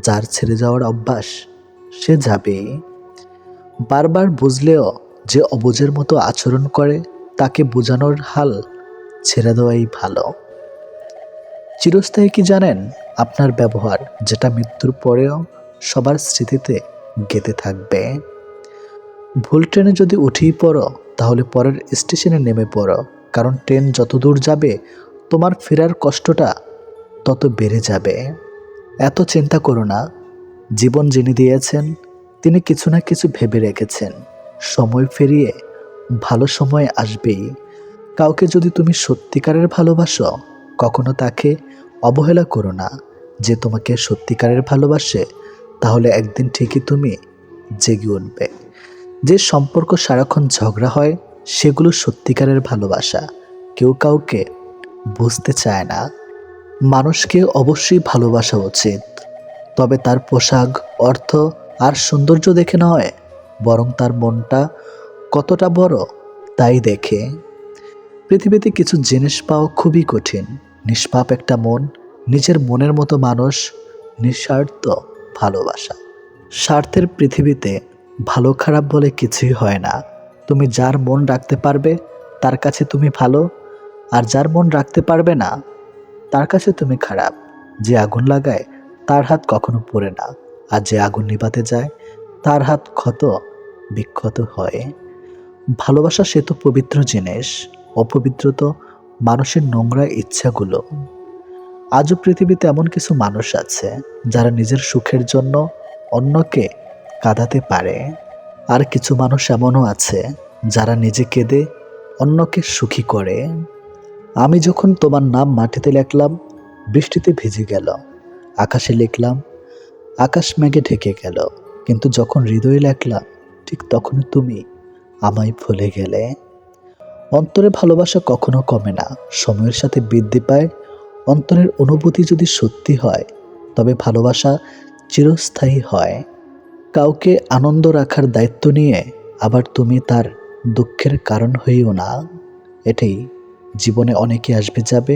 A: যার ছেড়ে যাওয়ার অভ্যাস সে যাবেই। বারবার বুঝলেও যে অবুঝের মতো আচরণ করে, তাকে বোঝানোর হাল ছেড়ে দেওয়াই ভালো। চিরস্থায়ী কি জানেন? আপনার ব্যবহার, যেটা মৃত্যুর পরেও সবার স্মৃতিতে গেঁথে থাকবে। ভুল ট্রেনে যদি উঠেই পড়ো, তাহলে পরের স্টেশনে নেমে পড়ো, কারণ ট্রেন যত দূর যাবে তোমার ফেরার কষ্টটা তত বেড়ে যাবে। এত চিন্তা করো না। জীবন যিনি দিয়েছেন তিনি কিছু না কিছু ভেবে রেখেছেন। সময় ফিরিয়ে ভালো সময় আসবেই। কাউকে যদি তুমি সত্যিকারের ভালোবাসো, কখনো তাকে অবহেলা করো না। যে তোমাকে সত্যিকারের ভালোবাসে, তাহলে একদিন ঠিকই তুমি জেগে উঠবে। যে সম্পর্ক সারাক্ষণ ঝগড়া হয়, সেগুলো সত্যিকারের ভালোবাসা। কেউ কাউকে বুঝতে চায় না। মানুষকে অবশ্যই ভালোবাসা উচিত, তবে তার পোশাক, অর্থ আর সৌন্দর্য দেখে নয়, বরং তার মনটা কতটা বড় তাই দেখে। পৃথিবীতে কিছু জিনিস পাওয়া খুবই কঠিন। নিষ্পাপ একটা মন, নিজের মনের মতো মানুষ, নিঃস্বার্থ ভালোবাসা। স্বার্থের পৃথিবীতে ভালো খারাপ বলে কিছুই হয় না। তুমি যার মন রাখতে পারবে তার কাছে তুমি ভালো, আর যার মন রাখতে পারবে না তার কাছে তুমি খারাপ। যে আগুন লাগায় তার হাত কখনো পড়ে না, আর যে আগুন নিভাতে যায় তার হাত ক্ষত বিক্ষত হয়। ভালোবাসা সে তো পবিত্র জিনিস, অপবিত্র তো মানুষের নোংরা ইচ্ছাগুলো। আজও পৃথিবীতে এমন কিছু মানুষ আছে যারা নিজের সুখের জন্য অন্যকে কাঁদাতে পারে, আর কিছু মানুষ এমনও আছে যারা নিজে কেঁদে অন্যকে সুখী করে। আমি যখন তোমার নাম মাটিতে লিখলাম, বৃষ্টিতে ভিজে গেল। আকাশে লিখলাম, আকাশ মেঘে ঢেকে গেল। কিন্তু যখন হৃদয়ে লিখলাম, ঠিক তখনই তুমি আমায় ভুলে গেলে। অন্তরে ভালোবাসা কখনো কমে না, সময়ের সাথে বৃদ্ধি পায়। অন্তরের অনুভূতি যদি সত্যি হয়, তবে ভালোবাসা চিরস্থায়ী হয়। কাউকে আনন্দ রাখার দায়িত্ব নিয়ে আবার তুমি তার দুঃখের কারণ হইও না। এটাই, জীবনে অনেকে আসবে যাবে,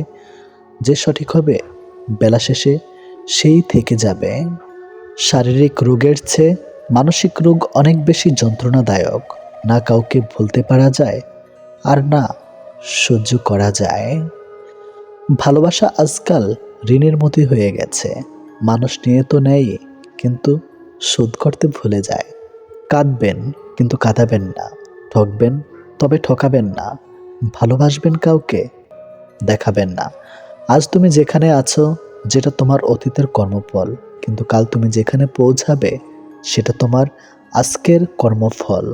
A: যে সঠিক হবে বেলা শেষে সেই থেকে যাবে। শারীরিক রোগের চেয়ে মানসিক রোগ অনেক বেশি যন্ত্রণাদায়ক। না কাউকে ভুলতে পারা যায়, আর না সহ্য করা যায়। ভালোবাসা আজকাল ঋণের মতোই হয়ে গেছে। মানুষ নিয়ে তো নেয়, কিন্তু শোধ করতে ভুলে যায়। কাঁদবেন কিন্তু কাঁদাবেন না, ঠকবেন তবে ঠকাবেন না। ভালোবাসবেন কাউকে, দেখাবেন না। আজ তুমি যেখানে আছো, যেটা তোমার অতীতের কর্মফল, কিন্তু কাল তুমি যেখানে পৌঁছাবে সেটা তোমার আজকের কর্মফল।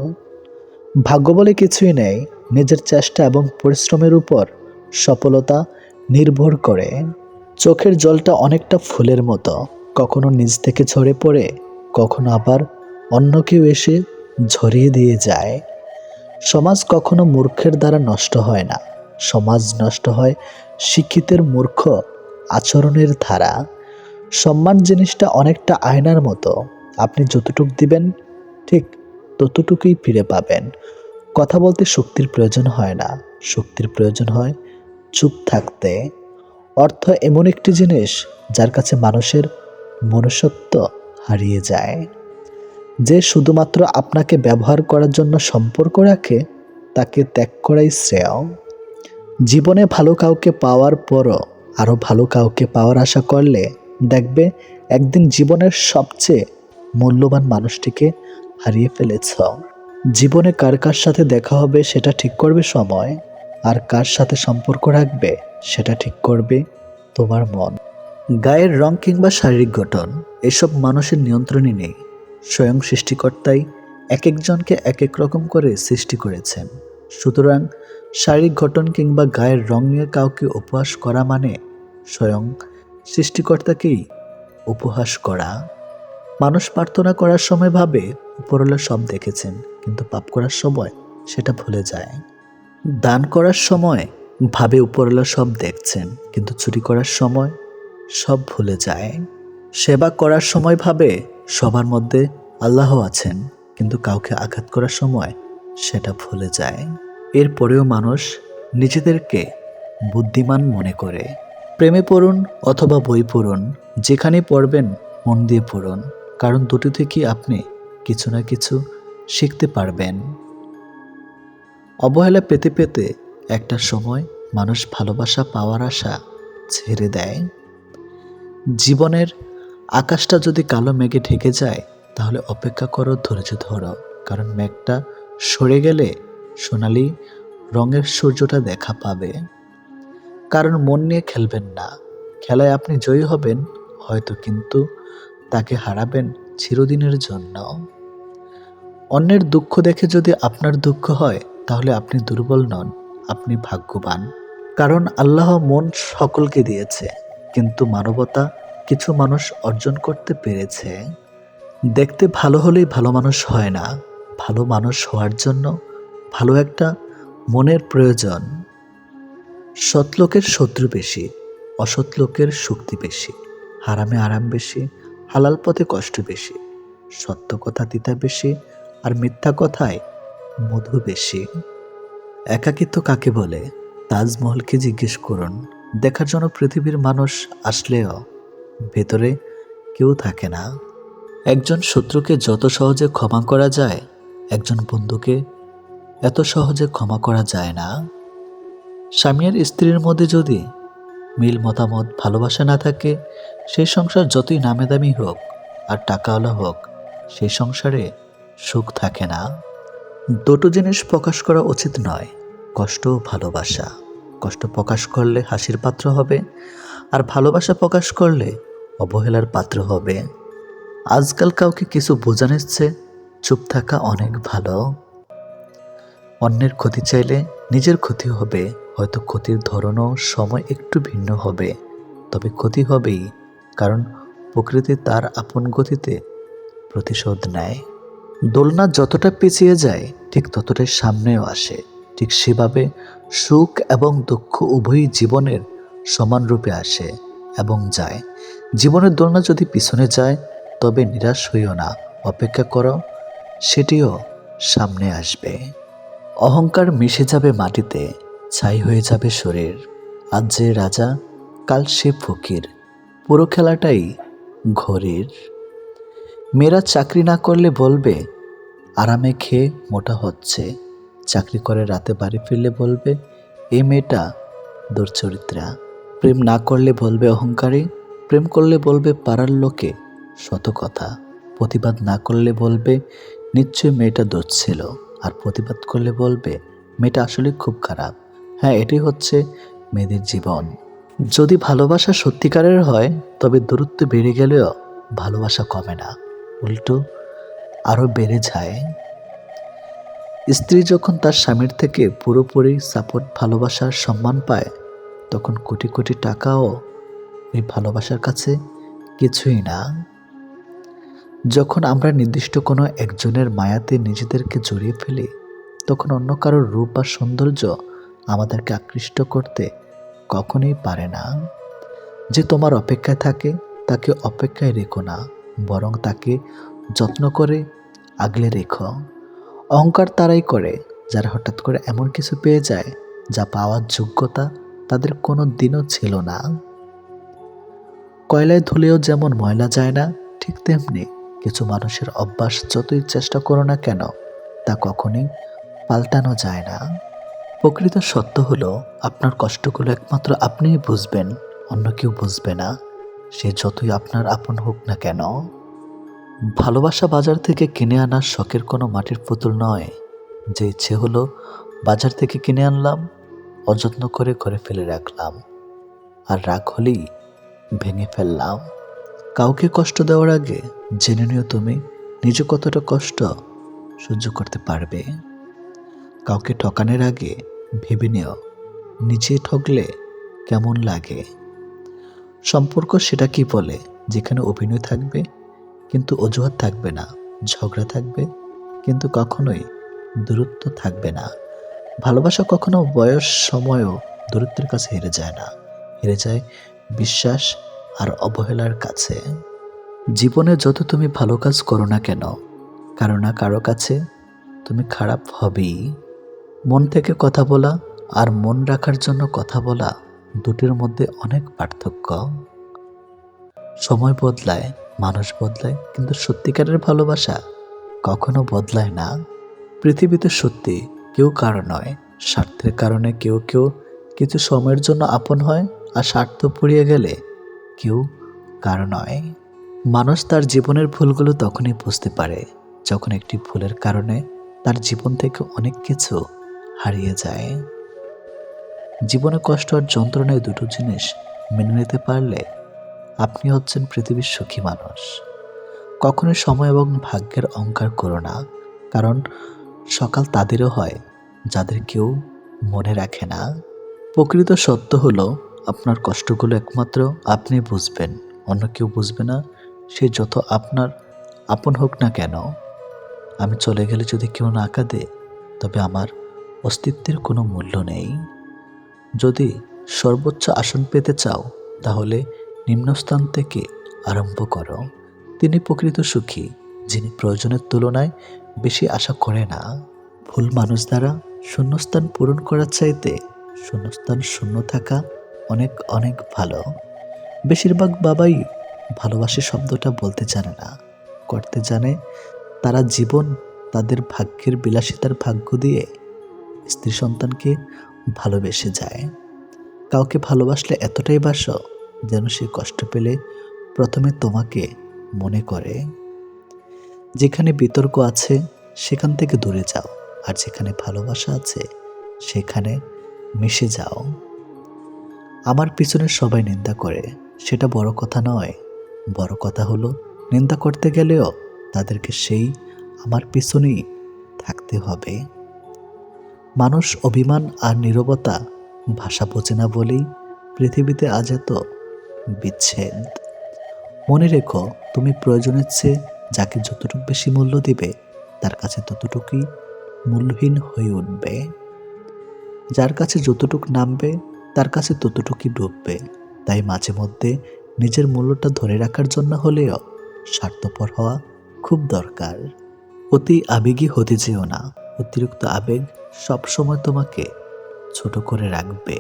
A: ভাগ্য বলে কিছুই নেই, নিজের চেষ্টা এবং পরিশ্রমের উপর সফলতা নির্ভর করে। চোখের জলটা অনেকটা ফুলের মতো, কখনো নিজ থেকে ঝরে পড়ে, কখনো আবার অন্য কেউ এসে ঝরিয়ে দিয়ে যায়। সমাজ কখনো মূর্খের দ্বারা নষ্ট হয় না, সমাজ নষ্ট হয় শিক্ষিতের মূর্খ আচরণের ধারা। সম্মান জিনিসটা অনেকটা আয়নার মতো, আপনি যতটুক দিবেন ঠিক ততটুকুই ফিরে পাবেন। কথা বলতে শক্তির প্রয়োজন হয় না, শক্তির প্রয়োজন হয় চুপ থাকতে। অর্থ এমন একটি জিনিস যার কাছে মানুষের মনুষ্যত্ব হারিয়ে যায়। যে শুধুমাত্র আপনাকে ব্যবহার করার জন্য সম্পর্ক রাখে, তাকে ত্যাগ করাই শ্রেয়। জীবনে ভালো কাউকে পাওয়ার পরও আরও ভালো কাউকে পাওয়ার আশা করলে দেখবে একদিন জীবনের সবচেয়ে মূল্যবান মানুষটিকে হারিয়ে ফেলেছ। জীবনে কার কার সাথে দেখা হবে সেটা ঠিক করবে সময়, আর কার সাথে সম্পর্ক রাখবে সেটা ঠিক করবে তোমার মন। গায়ের রং কিংবা শারীরিক গঠন এসব মানুষের নিয়ন্ত্রণে নেই। স্বয়ং সৃষ্টিকর্তাই এক একজনকে এক এক রকম করে সৃষ্টি করেছেন। সুতরাং শারীরিক গঠন কিংবা গায়ের রং নিয়ে কাউকে উপহাস করা মানে স্বয়ং সৃষ্টিকর্তাকেই উপহাস করা। মানুষ প্রার্থনা করার সময় ভাবে উপরওয়ালা সব দেখেছেন, কিন্তু পাপ করার সময় সেটা ভুলে যায়। দান করার সময় ভাবে উপরওয়ালা সব দেখছেন, কিন্তু চুরি করার সময় সব ভুলে যায়। সেবা করার সময় ভাবে সবার মধ্যে আল্লাহ আছেন, কিন্তু কাউকে আঘাত করার সময় সেটা ভুলে যায়। এরপরেও মানুষ নিজেদেরকে বুদ্ধিমান মনে করে। প্রেমে পড়ুন অথবা বই পড়ুন, যেখানে পড়বেন মন দিয়ে পড়ুন, কারণ দুটো থেকে আপনি কিছু না কিছু শিখতে পারবেন। অবহেলা পেতে পেতে একটা সময় মানুষ ভালোবাসা পাওয়ার আশা ছেড়ে দেয়। জীবনের আকাশটা যদি কালো মেঘে ঢেকে যায়, তাহলে অপেক্ষা করো, ধৈর্য ধরো, কারণ মেঘটা সরে গেলে সোনালি রঙের সূর্যটা দেখা পাবে। কারণ মন নিয়ে খেলবেন না। খেলায় আপনি জয়ী হবেন হয়তো, কিন্তু তাকে হারাবেন চিরদিনের জন্য। অন্যের দুঃখ দেখে যদি আপনার দুঃখ হয় তাহলে আপনি দুর্বল নন, আপনি ভাগ্যবান। কারণ আল্লাহ মন সকলকে দিয়েছে, কিন্তু মানবতা কিছু মানুষ অর্জন করতে পেরেছে। দেখতে ভালো হলেই ভালো মানুষ হয় না, ভালো মানুষ হওয়ার জন্য ভালো একটা মনের প্রয়োজন। সৎ লোকের শত্রু বেশি, অসৎ লোকের শক্তি বেশি। হারামে আরাম বেশি, হালাল পথে কষ্ট বেশি। সত্য কথা তিতা বেশি, আর মিথ্যা কথায় মধু বেশি। একাকিত্ব কাকে বলে? তাজমহলকে জিজ্ঞেস করুন। দেখার জন্য পৃথিবীর মানুষ আসলেও ভেতরে কেউ থাকে না। একজন শত্রুকে যত সহজে ক্ষমা করা যায়, একজন বন্ধুকে এত সহজে ক্ষমা করা যায় না। স্বামী আর স্ত্রীর মধ্যে যদি মিল, মতামত, ভালোবাসা না থাকে, সেই সংসার যতই নামে দামি হোক আর টাকাওয়ালা হোক, সেই সংসারে সুখ থাকে না। দুটো জিনিস প্রকাশ করা উচিত নয়, কষ্ট ও ভালোবাসা। কষ্ট প্রকাশ করলে হাসির পাত্র হবে, আর ভালোবাসা প্রকাশ করলে অবহেলার পাত্র হবে। আজকাল কাউকে কিছু বোঝানোর চেয়ে চুপ থাকা অনেক ভালো। অন্যের ক্ষতি চাইলে নিজের ক্ষতি হবে, হয়তো ক্ষতির ধরনও সময় একটু ভিন্ন হবে, তবে ক্ষতি হবেই। কারণ প্রকৃতি তার আপন গতিতে প্রতিশোধ নেয়। দোলনা যতটা পিছিয়ে যায় ঠিক ততটাই সামনেও আসে। ঠিক সেভাবে সুখ এবং দুঃখ উভয়ই জীবনের সমান রূপে আসে এবং যায়। জীবনের দোলনা যদি পিছনে যায় তবে নিরাশ হইও না, অপেক্ষা করো, সেটিও সামনে আসবে। অহংকার মিশে যাবে মাটিতে, ছাই হয়ে যাবে শরীর। আজ যে রাজা, কাল সে ফকির, পুরো খেলাটাই ঘড়ির। মেয়েরা চাকরি না করলে বলবে আরামে খেয়ে মোটা হচ্ছে, চাকরি করে রাতে বাড়ি ফিরলে বলবে এ মেয়েটা দুর্চরিত্রা। প্রেম না করলে বলবে অহংকারী, প্রেম করলে বলবে পাড়ার লোকে শত কথা। প্রতিবাদ না করলে বলবে নিশ্চয়ই মেয়েটা দোষ ছিল, আর প্রতিবাদ করলে বলবে মেয়েটা আসলে খুব খারাপ। হ্যাঁ, এটি হচ্ছে মেয়েদের জীবন। যদি ভালোবাসা সত্যিকারের হয় তবে দূরত্ব বেড়ে গেলেও ভালোবাসা কমে না, উল্টো আরও বেড়ে যায়। স্ত্রী যখন তার স্বামীর থেকে পুরোপুরি সাপোর্ট, ভালোবাসার সম্মান পায়, তখন কোটি কোটি টাকাও ওই ভালোবাসার কাছে কিছুই না। যখন আমরা নির্দিষ্ট কোনো একজনের মায়াতে নিজেদেরকে জড়িয়ে ফেলি, তখন অন্য কারোর রূপ বা সৌন্দর্য আমাদেরকে আকৃষ্ট করতে কখনোই পারে না। যে তোমার অপেক্ষায় থাকে তাকে অপেক্ষায় রেখো না, বরং তাকে যত্ন করে আগলে রেখো। অহংকার তারাই করে যারা হঠাৎ করে এমন কিছু পেয়ে যায় যা পাওয়ার যোগ্যতা তাদের কোনো দিনও ছিল না। কয়লায় ধুলেও যেমন ময়লা যায় না, ঠিক তেমনি কিছু মানুষের অভ্যাস যতই চেষ্টা করো না কেন তা কখনোই পাল্টানো যায় না। প্রকৃত সত্য হলো আপনার কষ্টগুলো একমাত্র আপনিই বুঝবেন, অন্য কেউ বুঝবে না, সে যতই আপনার আপন হোক না কেন। ভালোবাসা বাজার থেকে কিনে আনা শখের কোনো মাটির পুতুল নয়, যে ইচ্ছে হলো বাজার থেকে কিনে আনলাম, অযত্ন করে ঘরে ফেলে রাখলাম, আর রাগ হলেই ভেঙে ফেললাম। কাউকে কষ্ট দেওয়ার আগে জেনে নিও তুমি নিজে কতটা কষ্ট সহ্য করতে পারবে। কাউকে ঠকানোর আগে ভেবে নিও নিজে ঠকলে কেমন লাগে। সম্পর্ক সেটা কি বলে যেখানে অভিনয় থাকবে কিন্তু অজুহাত থাকবে না, ঝগড়া থাকবে কিন্তু কখনোই দূরত্ব থাকবে না। ভালোবাসা কখনো বয়স, সময়ও দূরত্বের কাছে হেরে যায় না, হেরে যায় বিশ্বাস আর অবহেলার কাছে। জীবনে যত তুমি ভালো কাজ করো না কেন, কারো না কারো কাছে তুমি খারাপ হবেই। মন থেকে কথা বলা আর মন রাখার জন্য কথা বলা, দুটির মধ্যে অনেক পার্থক্য। সময় বদলায়, মানুষ বদলায়, কিন্তু সত্যিকারের ভালোবাসা কখনো বদলায় না। পৃথিবীতে সত্যি কেউ কারো নয়, স্বার্থের কারণে কেউ কেউ কিছু সময়ের জন্য আপন হয়, আর স্বার্থ পুড়িয়ে গেলে কেউ কারো নয়। মানুষ তার জীবনের ভুলগুলো তখনই বুঝতে পারে যখন একটি ভুলের কারণে তার জীবন থেকে অনেক কিছু হারিয়ে যায়। জীবনে কষ্ট আর যন্ত্রণায় দুটো জিনিস মেনে নিতে পারলে আপনি হচ্ছেন পৃথিবীর সুখী মানুষ। কখনোই সময় এবং ভাগ্যের অহংকার করো না, কারণ সকাল তাদেরও হয় যাদের কেউ মনে রাখে না। প্রকৃত সত্য হলো, আপনার কষ্টগুলো একমাত্র আপনি বুঝবেন, অন্য কেউ বুঝবে না, সে যত আপনার আপন হোক না কেন। আমি চলে গেলে যদি কেউ না কাঁদে, তবে আমার অস্তিত্বের কোনো মূল্য নেই। যদি সর্বোচ্চ আসন পেতে চাও, তাহলে নিম্নস্থান থেকে আরম্ভ করো। তিনি প্রকৃত সুখী, যিনি প্রয়োজনের তুলনায় বেশি আশা করে না। ভুল মানুষ দ্বারা শূন্যস্থান পূরণ করার চাইতে শূন্যস্থান শূন্য থাকা অনেক অনেক ভালো। বেশিরভাগ বাবাই ভালোবাসে শব্দটা বলতে জানে না, করতে জানে। তারা জীবন তাদের ভাগ্যের বিলাসিতার ভাগ্য দিয়ে স্ত্রী সন্তানকে ভালোবেসে যায়। কাউকে ভালোবাসলে এতটাই বাসো যেন সে কষ্ট পেলে প্রথমে তোমাকে মনে করে। যেখানে বিতর্ক আছে সেখান থেকে দূরে যাও, আর যেখানে ভালোবাসা আছে সেখানে মিশে যাও। আমার পিছনে সবাই নিন্দা করে, সেটা বড় কথা নয়। বড় কথা হলো, নিন্দা করতে গেলেও তাদেরকে সেই আমার পিছনেই থাকতে হবে। মানুষ অভিমান আর নীরবতা ভাষা বোঝে না বলেই পৃথিবীতে আজ এত বিচ্ছেদ। মনে রেখো, তুমি প্রয়োজনের চেয়ে যাকে যতটুকু বেশি মূল্য দিবে, তার কাছে ততটুকুই মূল্যহীন হয়ে উঠবে। যার কাছে যতটুকু নামবে, তার কাছে ততটুকুই ডুববে। তাই মাঝে মধ্যে নিজের মূল্যটা ধরে রাখার জন্য হলেও স্বার্থপর হওয়া খুব দরকার। অতি আবেগী হতে যেও না, অতিরিক্ত আবেগ সবসময় তোমাকে ছোট করে রাখবে।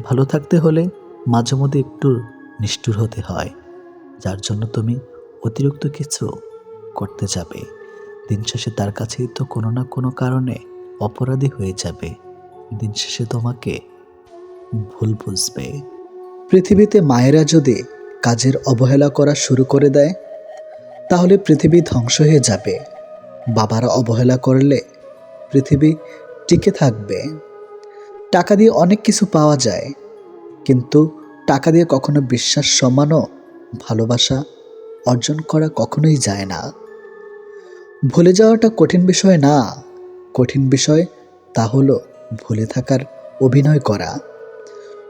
A: ভালো থাকতে হলে মাঝে মধ্যে একটু নিষ্ঠুর হতে হয়, যার জন্য তুমি অতিরিক্ত কিছু করতে যাবে। দিন শেষে তার কাছেই তো কোনো না কোনো কারণে অপরাধী হয়ে যাবে। দিন শেষে তোমাকে ভুল বুঝবে। পৃথিবীতে মায়েরা যদি কাজের অবহেলা করা শুরু করে দেয়, তাহলে পৃথিবী ধ্বংস হয়ে যাবে। বাবারা অবহেলা করলে পৃথিবী টিকে থাকবে। টাকা দিয়ে অনেক কিছু পাওয়া যায়, কিন্তু টাকা দিয়ে কখনো বিশ্বাস, সম্মান ও ভালোবাসা অর্জন করা কখনোই যায় না। ভুলে যাওয়াটা কঠিন বিষয় না, কঠিন বিষয় তা হলো ভুলে থাকার অভিনয় করা।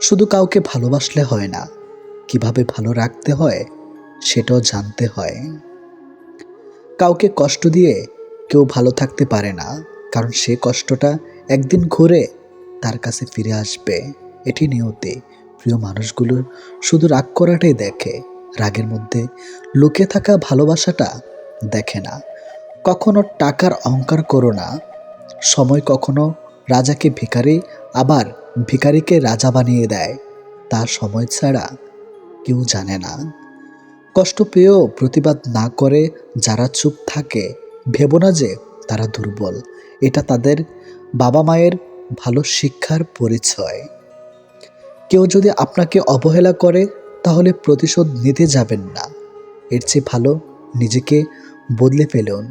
A: শুধু কাউকে ভালোবাসলে হয় না, কিভাবে ভালো রাখতে হয় সেটাও জানতে হয়। কাউকে কষ্ট দিয়ে কেউ ভালো থাকতে পারে না, কারণ সে কষ্টটা একদিন ঘুরে তার কাছে ফিরে আসবে। এটি নিয়তি। প্রিয় মানুষগুলো শুধু রাগ করাটাই দেখে, রাগের মধ্যে লুকিয়ে থাকা ভালোবাসাটা দেখে না। কখনো টাকার অহংকার করো না। সময় কখনো রাজাকে ভিখারি, আবার ভিখারিকে রাজা বানিয়ে দেয়। তার সময় ছাড়া কেউ জানে না। কষ্ট পেয়েও প্রতিবাদ না করে যারা চুপ থাকে, ভেবো না যে তারা দুর্বল। এটা তাদের বাবা মায়ের ভালো শিক্ষার পরিচয়। কেউ যদি আপনাকে অবহেলা করে, তাহলে প্রতিশোধ নিতে যাবেন না। এর চেয়ে ভালো নিজেকে বদলে ফেলুন।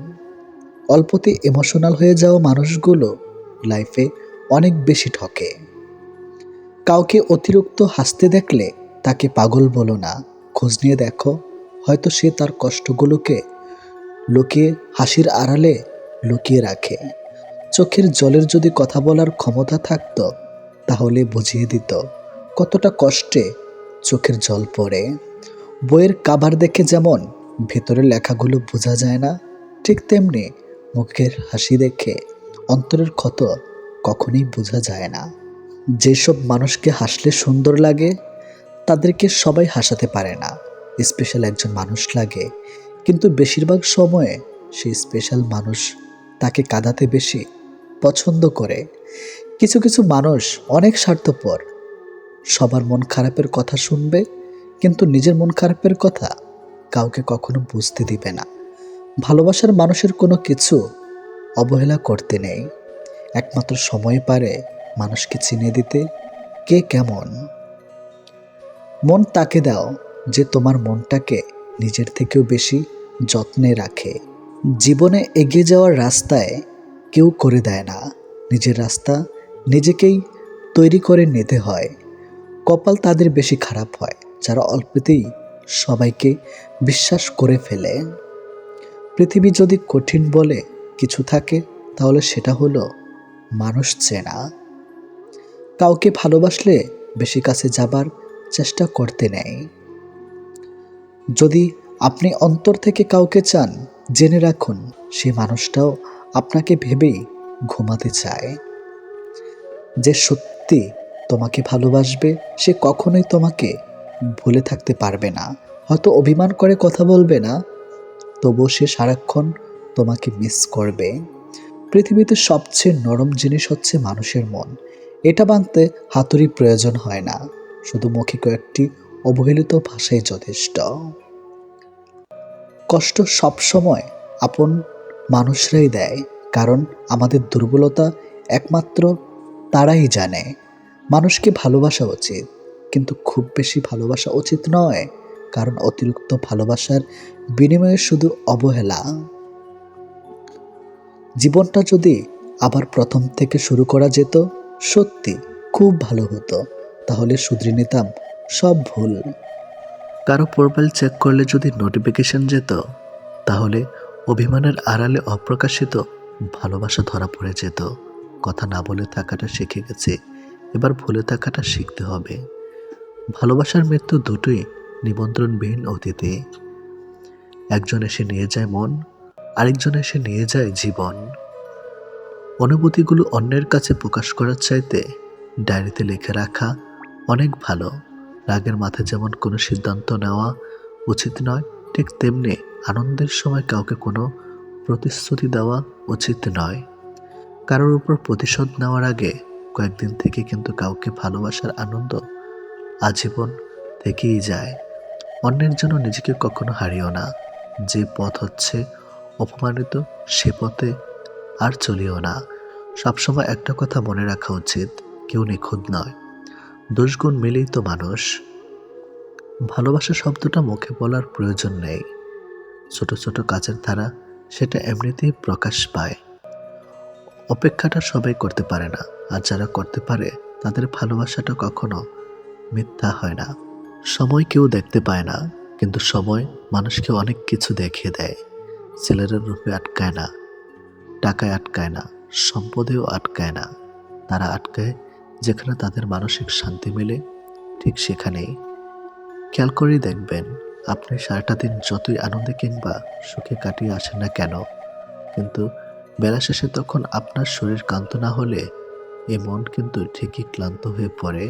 A: অল্পতে ইমোশনাল হয়ে যাওয়া মানুষগুলো লাইফে অনেক বেশি ঠকে। কাউকে অতিরিক্ত হাসতে দেখলে তাকে পাগল বলো না, খোঁজ নিয়ে দেখো, হয়তো সে তার কষ্টগুলোকে লুকিয়ে হাসির আড়ালে লুকিয়ে রাখে। চোখের জলের যদি কথা বলার ক্ষমতা থাকতো, তাহলে বুঝিয়ে দিত কতটা কষ্টে চোখের জল পড়ে। বইয়ের কাভার দেখে যেমন ভেতরের লেখাগুলো বোঝা যায় না, ঠিক তেমনি মুখের হাসি দেখে অন্তরের ক্ষত কখনোই বোঝা যায় না। যেসব মানুষকে হাসলে সুন্দর লাগে, তাদেরকে সবাই হাসাতে পারে না। স্পেশাল একজন মানুষ লাগে, কিন্তু বেশিরভাগ সময়ে সেই স্পেশাল মানুষ তাকে কাঁদাতে বেশি পছন্দ করে। কিছু কিছু মানুষ অনেক স্বার্থপর, সবার মন খারাপের কথা শুনবে, কিন্তু নিজের মন খারাপের কথা কাউকে কখনো বুঝতে দিবে না। ভালোবাসার মানুষের কোনো কিছু অবহেলা করতে নেই, একমাত্র সময় পারে মানুষকে চিনে দিতে কে কেমন। মন তাকে দাও যে তোমার মনটাকে নিজের থেকেও বেশি যত্নে রাখে। জীবনে এগিয়ে যাওয়ার রাস্তায় কেউ করে দেয় না, নিজের রাস্তা নিজেকেই তৈরি করে নিতে হয়। কপাল তাদের বেশি খারাপ হয় যারা অল্পতেই সবাইকে বিশ্বাস করে ফেলে। পৃথিবী যদি কঠিন বলে কিছু থাকে তাহলে সেটা হলো মানুষ চেনা। কাউকে ভালোবাসলে বেশি কাছে যাবার চেষ্টা করতে নেই। যদি আপনি অন্তর থেকে কাউকে চান, জেনে রাখুন সেই মানুষটাও আপনাকে ভেবেই ঘুমাতে চায়। যে সত্যি তোমাকে ভালোবাসবে সে কখনোই তোমাকে ভুলে থাকতে পারবে না। হয়তো অভিমান করে কথা বলবে না, তবুও সে সারাক্ষণ তোমাকে মিস করবে। পৃথিবীতে সবচেয়ে নরম জিনিস হচ্ছে মানুষের মন। এটা ভাঙতে হাতুড়ি প্রয়োজন হয় না, শুধু মুখে কয়েকটি অবহেলিত ভাষাই যথেষ্ট। কষ্ট সবসময় আপন মানুষরাই দেয়, কারণ আমাদের দুর্বলতা একমাত্র তারাই জানে। মানুষকে ভালোবাসা উচিত, কিন্তু খুব বেশি ভালোবাসা উচিত নয়, কারণ অতিরিক্ত ভালোবাসার বিনিময়ে শুধু অবহেলা। জীবনটা যদি আবার প্রথম থেকে শুরু করা যেত, সত্যি খুব ভালো হতো। তাহলে শুধরে নিতাম সব ভুল। কারো প্রোফাইল চেক করলে যদি নোটিফিকেশন যেত, তাহলে অভিমানের আড়ালে অপ্রকাশিত ভালোবাসা ধরা পড়ে যেত। কথা না বলে থাকাটা শিখে গেছে, এবার ভুলে থাকাটা শিখতে হবে। ভালোবাসার মৃত্যু দুটোই নিমন্ত্রণবিহীন অতিথি। একজন এসে নিয়ে যায় মন, আরেকজন এসে নিয়ে যায় জীবন। অনুভূতিগুলো অন্যের কাছে প্রকাশ করার চাইতে ডায়েরিতে লিখে রাখা অনেক ভালো। রাগের মাথায় যেমন কোনো সিদ্ধান্ত নেওয়া উচিত নয়, ঠিক তেমনি আনন্দের সময় কাউকে কোনো প্রতিশ্রুতি দেওয়া উচিত নয়। কারোর উপর প্রতিশোধ নেওয়ার আগে কয়েকদিন থেকে কিন্তু কাউকে ভালোবাসার আনন্দ আজীবন থেকেই যায়। অন্যের জন্য নিজেকে কখনো হারিও না। যে পথ হচ্ছে অপমানিত, সে পথে আর চলিও না। সবসময় একটা কথা মনে রাখা উচিত, কেউ নিখুঁত নয়, দোষগুণ মিলেই তো মানুষ। ভালোবাসা শব্দটা মুখে বলার প্রয়োজন নেই। ছোট ছোট কাজের ধারা সেটা এমনিতেই প্রকাশ পায়। অপেক্ষাটা সবাই করতে পারে না, আর যারা করতে পারে তাদের ভালোবাসাটা কখনো মিথ্যা হয় না। সময় কেউ দেখতে পায় না, কিন্তু সময় মানুষকে অনেক কিছু দেখিয়ে দেয়। ছেলেরা রূপে আটকায় না, টাকায় আটকায় না, সম্পদেও আটকায় না। তারা আটকায় যেখানে তাদের মানসিক শান্তি মেলে, ঠিক সেখানেই। খেয়াল করেই দেখবেন, আপনি সারাটা দিন যতই আনন্দে কিংবা সুখে কাটিয়ে আসেন না কেন, কিন্তু বেলা শেষে তখন আপনার শরীর ক্লান্ত না হলে এই মন কিন্তু ঠিকই ক্লান্ত হয়ে পড়ে।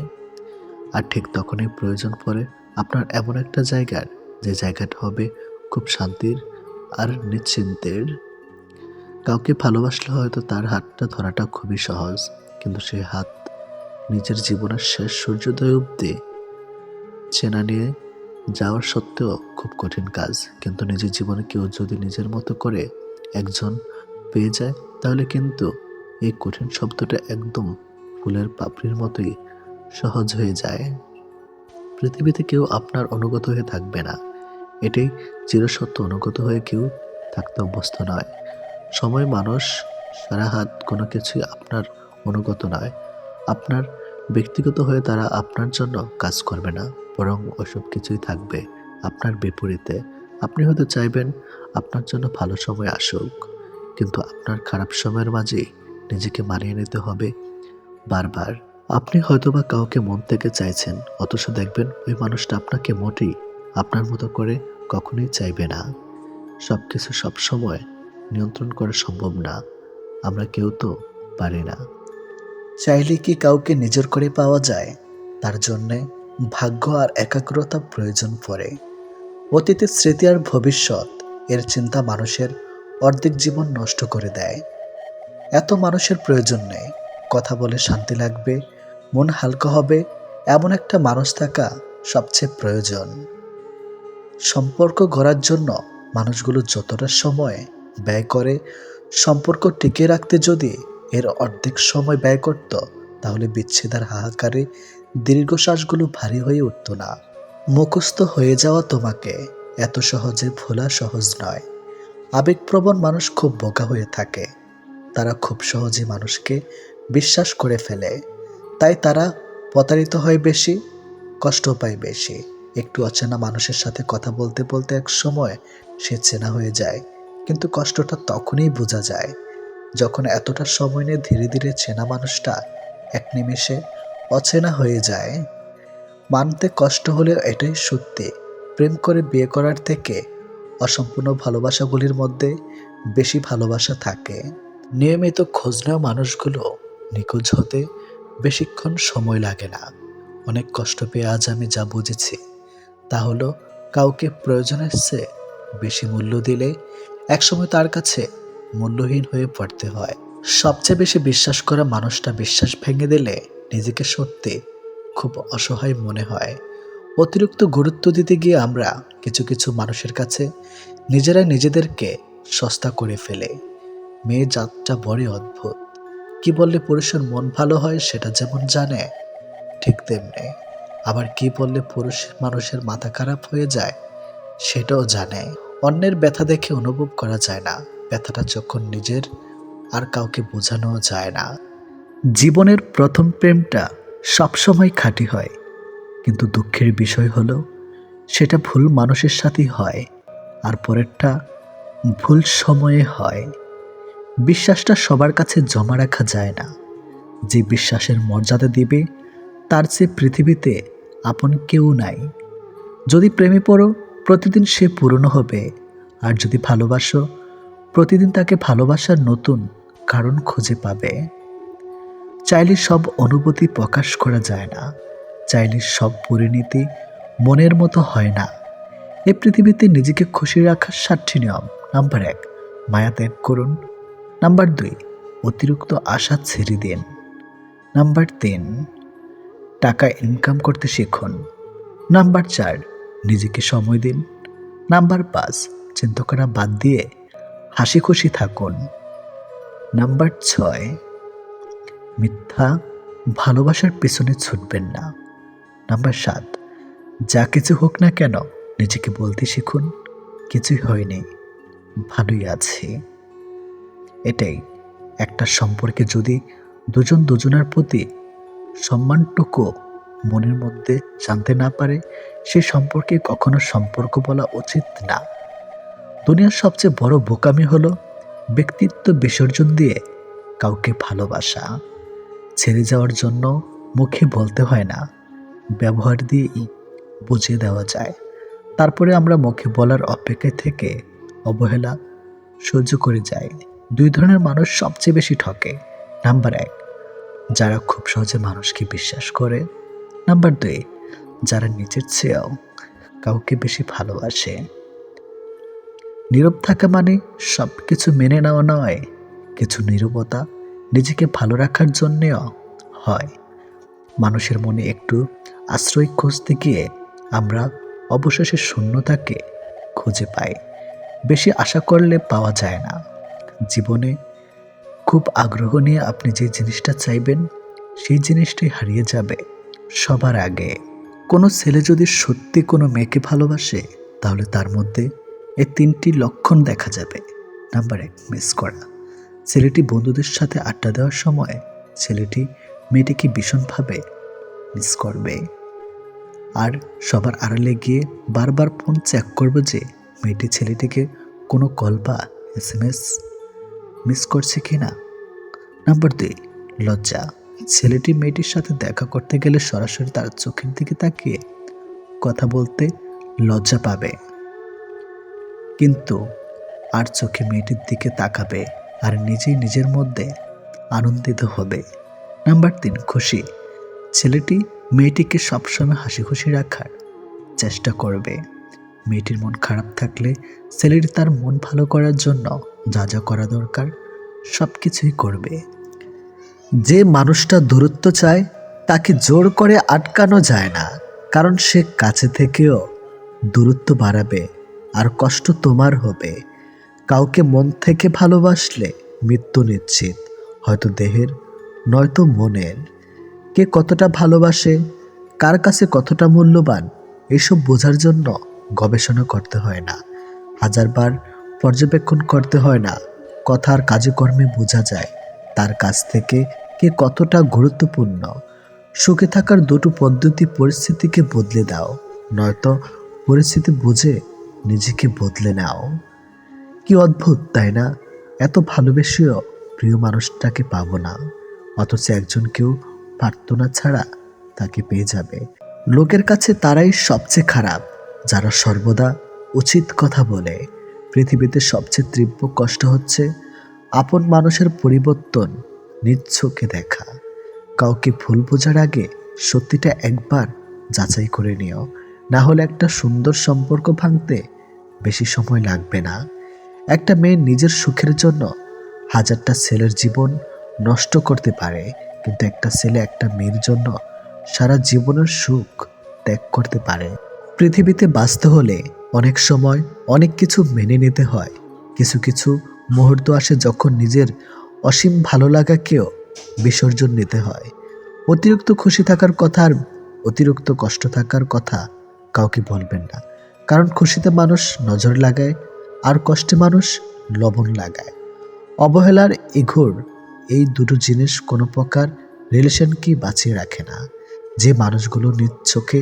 A: আর ঠিক তখনই প্রয়োজন পড়ে আপনার এমন একটা জায়গার, যে জায়গাটা হবে খুব শান্তির আর নিশ্চিন্তের। কাউকে ভালোবাসলে হয়তো তার হাতটা ধরাটা খুবই সহজ, কিন্তু সেই হাত নিজের জীবনের শেষ সূর্যোদয় অবধি চেনা নিয়ে যাওয়ার সত্ত্বেও খুব কঠিন কাজ। কিন্তু নিজের জীবনে কেউ যদি নিজের মতো করে একজন পেয়ে যায়, তাহলে কিন্তু এই কঠিন শব্দটা একদম ফুলের পাপড়ির মতোই সহজ হয়ে যায়। পৃথিবীতে কেউ আপনার অনুগত হয়ে থাকবে না, এটাই চিরসত্য। অনুগত হয়ে কেউ থাকতে অভ্যস্ত নয়। সময়, মানুষ, সারা হাত কোনো কিছুই আপনার অনুগত নয়। আপনার ব্যক্তিগত হয়ে তারা আপনার জন্য কাজ করবে না, বরং ওসব কিছুই থাকবে আপনার বিপরীতে। আপনি হয়তো চাইবেন আপনার জন্য ভালো সময় আসুক, কিন্তু আপনার খারাপ সময়ের মাঝে নিজেকে মানিয়ে নিতে হবে বারবার। আপনি হয়তোবা কাউকে মন থেকে চাইছেন, অথচ দেখবেন ওই মানুষটা আপনাকে মোটেই আপনার মতো করে কখনোই চাইবে না। সবকিছু সবসময় নিয়ন্ত্রণ করা সম্ভব না, আমরা কেউ তো পারি না। চাইলে কি কাউকে নিজের করে পাওয়া যায়? তার জন্যে ভাগ্য আর একাগ্রতা প্রয়োজন পড়ে। অতীতের স্মৃতি আর ভবিষ্যৎ এর চিন্তা মানুষের অর্ধেক জীবন নষ্ট করে দেয়। এত মানুষের প্রয়োজন নেই। কথা বলে শান্তি লাগবে, মন হালকা হবে, এমন একটা মানুষ থাকা সবচেয়ে প্রয়োজন। সম্পর্ক গড়ার জন্য মানুষগুলো যতটা সময় ব্যয় করে, সম্পর্ক টিকিয়ে রাখতে যদি এর অর্ধেক সময় ব্যয় করত, তাহলে বিচ্ছেদের হাহাকারে দীর্ঘশ্বাসগুলো ভারী হয়ে উঠত না। মুখস্থ হয়ে যাওয়া তোমাকে এত সহজে ভোলা সহজ নয়। আবেগপ্রবণ মানুষ খুব বোকা হয়ে থাকে। তারা খুব সহজে মানুষকে বিশ্বাস করে ফেলে। তাই তারা প্রতারিত হয় বেশি, কষ্ট পায় বেশি। একটু অচেনা মানুষের সাথে কথা বলতে বলতে এক সময় সে চেনা হয়ে যায়, কিন্তু কষ্টটা তখনই বোঝা যায় যখন এতটা সময় নিয়ে ধীরে ধীরে চেনা মানুষটা এক নিমেষে অচেনা হয়ে যায়। মানতে কষ্ট হলেও এটাই সত্যি, প্রেম করে বিয়ে করার থেকে অসম্পূর্ণ ভালোবাসাগুলির মধ্যে বেশি ভালোবাসা থাকে। নিয়মিত খোঁজ নেওয়া মানুষগুলো নিখোঁজ হতে বেশিক্ষণ সময় লাগে না। অনেক কষ্ট পেয়ে আজ আমি যা বুঝেছি তা হলো, কাউকে প্রয়োজনের চেয়ে বেশি মূল্য দিলে একসময় তার কাছে মূল্যহীন হয়ে পড়তে হয়। সবচেয়ে বেশি বিশ্বাস করা মানুষটা বিশ্বাস ভেঙে দিলে নিজেকে সত্যি খুব অসহায় মনে হয়। অতিরিক্ত গুরুত্ব দিতে গিয়ে আমরা কিছু কিছু মানুষের কাছে নিজেরাই নিজেদেরকে সস্তা করে ফেলে। মেয়ে জাতটা বড়ই অদ্ভুত। কি বললে পুরুষের মন ভালো হয় সেটা যেমন জানে, ঠিক তেমনি আবার কি বললে পুরুষ মানুষের মাথা খারাপ হয়ে যায় সেটাও জানে। অন্যের ব্যথা দেখে অনুভব করা যায় না, ব্যথাটা যখন নিজের আর কাউকে বোঝানো যায় না। জীবনের প্রথম প্রেমটা সবসময় খাঁটি হয়, কিন্তু দুঃখের বিষয় হলো সেটা ভুল মানুষের সাথেই হয়, আর পরেরটা ভুল সময়ে হয়। বিশ্বাসটা সবার কাছে জমা রাখা যায় না। যে বিশ্বাসের মর্যাদা দিবে তার চেয়ে পৃথিবীতে আপন কেউ নাই। যদি প্রেমে পড়ো প্রতিদিন সে পুরনো হবে, আর যদি ভালোবাসো প্রতিদিন তাকে ভালোবাসার নতুন কারণ খুঁজে পাবে। চাইলে সব অনুভূতি প্রকাশ করা যায় না, চাইলে সব পরিণতি মনের মতো হয় না। এ পৃথিবীতে নিজেকে খুশি রাখার 7টি নিয়ম। নাম্বার 1, মায়া ত্যাগ করুন। নাম্বার 2, অতিরিক্ত আশা ছেড়ে দিন। নাম্বার 3, টাকা ইনকাম করতে শিখুন। নাম্বার 4, নিজেকে সময় দিন। নাম্বার 5, চিন্তা করা বাদ দিয়ে হাসি খুশি থাকুন। নাম্বার 6, মিথ্যা ভালোবাসার পেছনে ছুটবেন না। নাম্বার 7, যা কিছু হোক না কেন নিজেকে বলতে শিখুন, কিছুই হয়নি, ভালোই আছি। এটাই একটা সম্পর্কে যদি দুজন দুজনের প্রতি সম্মানটুকু মনের মধ্যে জানতে না পারে, সে সম্পর্কে কখনো সম্পর্ক বলা উচিত না। দুনিয়ার সবচেয়ে বড় বোকামি হলো ব্যক্তিত্ব বিসর্জন দিয়ে কাউকে ভালোবাসা। ছেড়ে যাওয়ার জন্য মুখে বলতে হয় না, ব্যবহার দিয়েই বুঝিয়ে দেওয়া যায়। তারপরে আমরা মুখে বলার অপেক্ষায় থেকে অবহেলা সহ্য করে যাই। 2 ধরনের মানুষ সবচেয়ে বেশি ঠকে। নাম্বার 1, যারা খুব সহজে মানুষকে বিশ্বাস করে। নাম্বার 2, যারা নিজের চেয়েও কাউকে বেশি ভালোবাসে। নীরব থাকা মানে সব কিছু মেনে নেওয়া নয়, কিছু নীরবতা নিজেকে ভালো রাখার জন্যেও হয়। মানুষের মনে একটু আশ্রয় খুঁজতে গিয়ে আমরা অবশেষে শূন্যতাকে খুঁজে পাই। বেশি আশা করলে পাওয়া যায় না। জীবনে খুব আগ্রহ নিয়ে আপনি যে জিনিসটা চাইবেন সেই জিনিসটাই হারিয়ে যাবে সবার আগে। কোনো ছেলে যদি সত্যি কোনো মেয়েকে ভালোবাসে তাহলে তার মধ্যে এই 3টি লক্ষণ দেখা যাবে। নাম্বার 1, মিস করা। ছেলেটি বন্ধুদের সাথে আড্ডা দেওয়ার সময় ছেলেটি মেয়েটিকে ভীষণভাবে মিস করবে, আর সবার আড়ালে গিয়ে বারবার ফোন চেক করবে যে মেয়েটি ছেলেটিকে কোনো কল বা SMS মিস করছে কিনা। নাম্বার 2, লজ্জা। ছেলেটি মেয়েটির সাথে দেখা করতে গেলে সরাসরি তার চোখের দিকে তাকিয়ে কথা বলতে লজ্জা পাবে, কিন্তু আর চোখে মেয়েটির দিকে তাকাবে আর নিজেই নিজের মধ্যে আনন্দিত হবে। নাম্বার 3, খুশি। ছেলেটি মেয়েটিকে সবসময় হাসি খুশি রাখার চেষ্টা করবে। মেয়েটির মন খারাপ থাকলে ছেলেটি তার মন ভালো করার জন্য যা যা করা দরকার সব কিছুই করবে। যে মানুষটা দূরত্ব চায় তাকে জোর করে আটকানো যায় না, কারণ সে কাছে থেকেও দূরত্ব বাড়াবে আর কষ্ট তোমার হবে। কাউকে মন থেকে ভালোবাসলে মৃত্যু নিশ্চিত, হয়তো দেহের নয়তো মনের। কে কতটা ভালোবাসে, কার কাছে কতটা মূল্যবান, এসব বোঝার জন্য গবেষণা করতে হয় না, হাজারবার পর্যবেক্ষণ করতে হয় না। কথা আর কাজে কর্মে বোঝা যায় তার কাছ থেকে কে কতটা গুরুত্বপূর্ণ। সুখে থাকার দুটো পদ্ধতি: পরিস্থিতিকে বদলে দাও, নয়তো পরিস্থিতি বুঝে নিজেকে বদলে নাও। কি অদ্ভুত, তাই না? এত ভালোবেসেও প্রিয় মানুষটাকে পাবো না, অথচ একজনকেও প্রার্থনা ছাড়া তাকে পেয়ে যাবে। লোকের কাছে তারাই সবচেয়ে খারাপ যারা সর্বদা উচিত কথা বলে। পৃথিবীতে সবচেয়ে তীব্র কষ্ট হচ্ছে আপন মানুষের পরিবর্তন নিজ চোখে দেখা। কাউকে ভুল বোঝার আগে সত্যিটা একবার যাচাই করে নিও, না হলে একটা সুন্দর সম্পর্ক ভাঙতে বেশি সময় লাগবে না। একটা মেয়ে নিজের সুখের জন্য হাজারটা ছেলের জীবন নষ্ট করতে পারে, কিন্তু একটা ছেলে একটা মেয়ের জন্য সারা জীবনের সুখ ত্যাগ করতে পারে। পৃথিবীতে বাঁচতে হলে অনেক সময় অনেক কিছু মেনে নিতে হয়। কিছু কিছু মুহূর্ত আসে যখন নিজের অসীম ভালো লাগাকেও বিসর্জন নিতে হয়। অতিরিক্ত খুশি থাকার কথা আর অতিরিক্ত কষ্ট থাকার কথা কাউকে বলবেন না, কারণ খুশিতে মানুষ নজর লাগায় আর কষ্টে মানুষ লবণ লাগায়। অবহেলার ইঘোর এই দুটো জিনিস কোনো প্রকার রিলেশনকে বাঁচিয়ে রাখে না। যে মানুষগুলো নিজ চোখে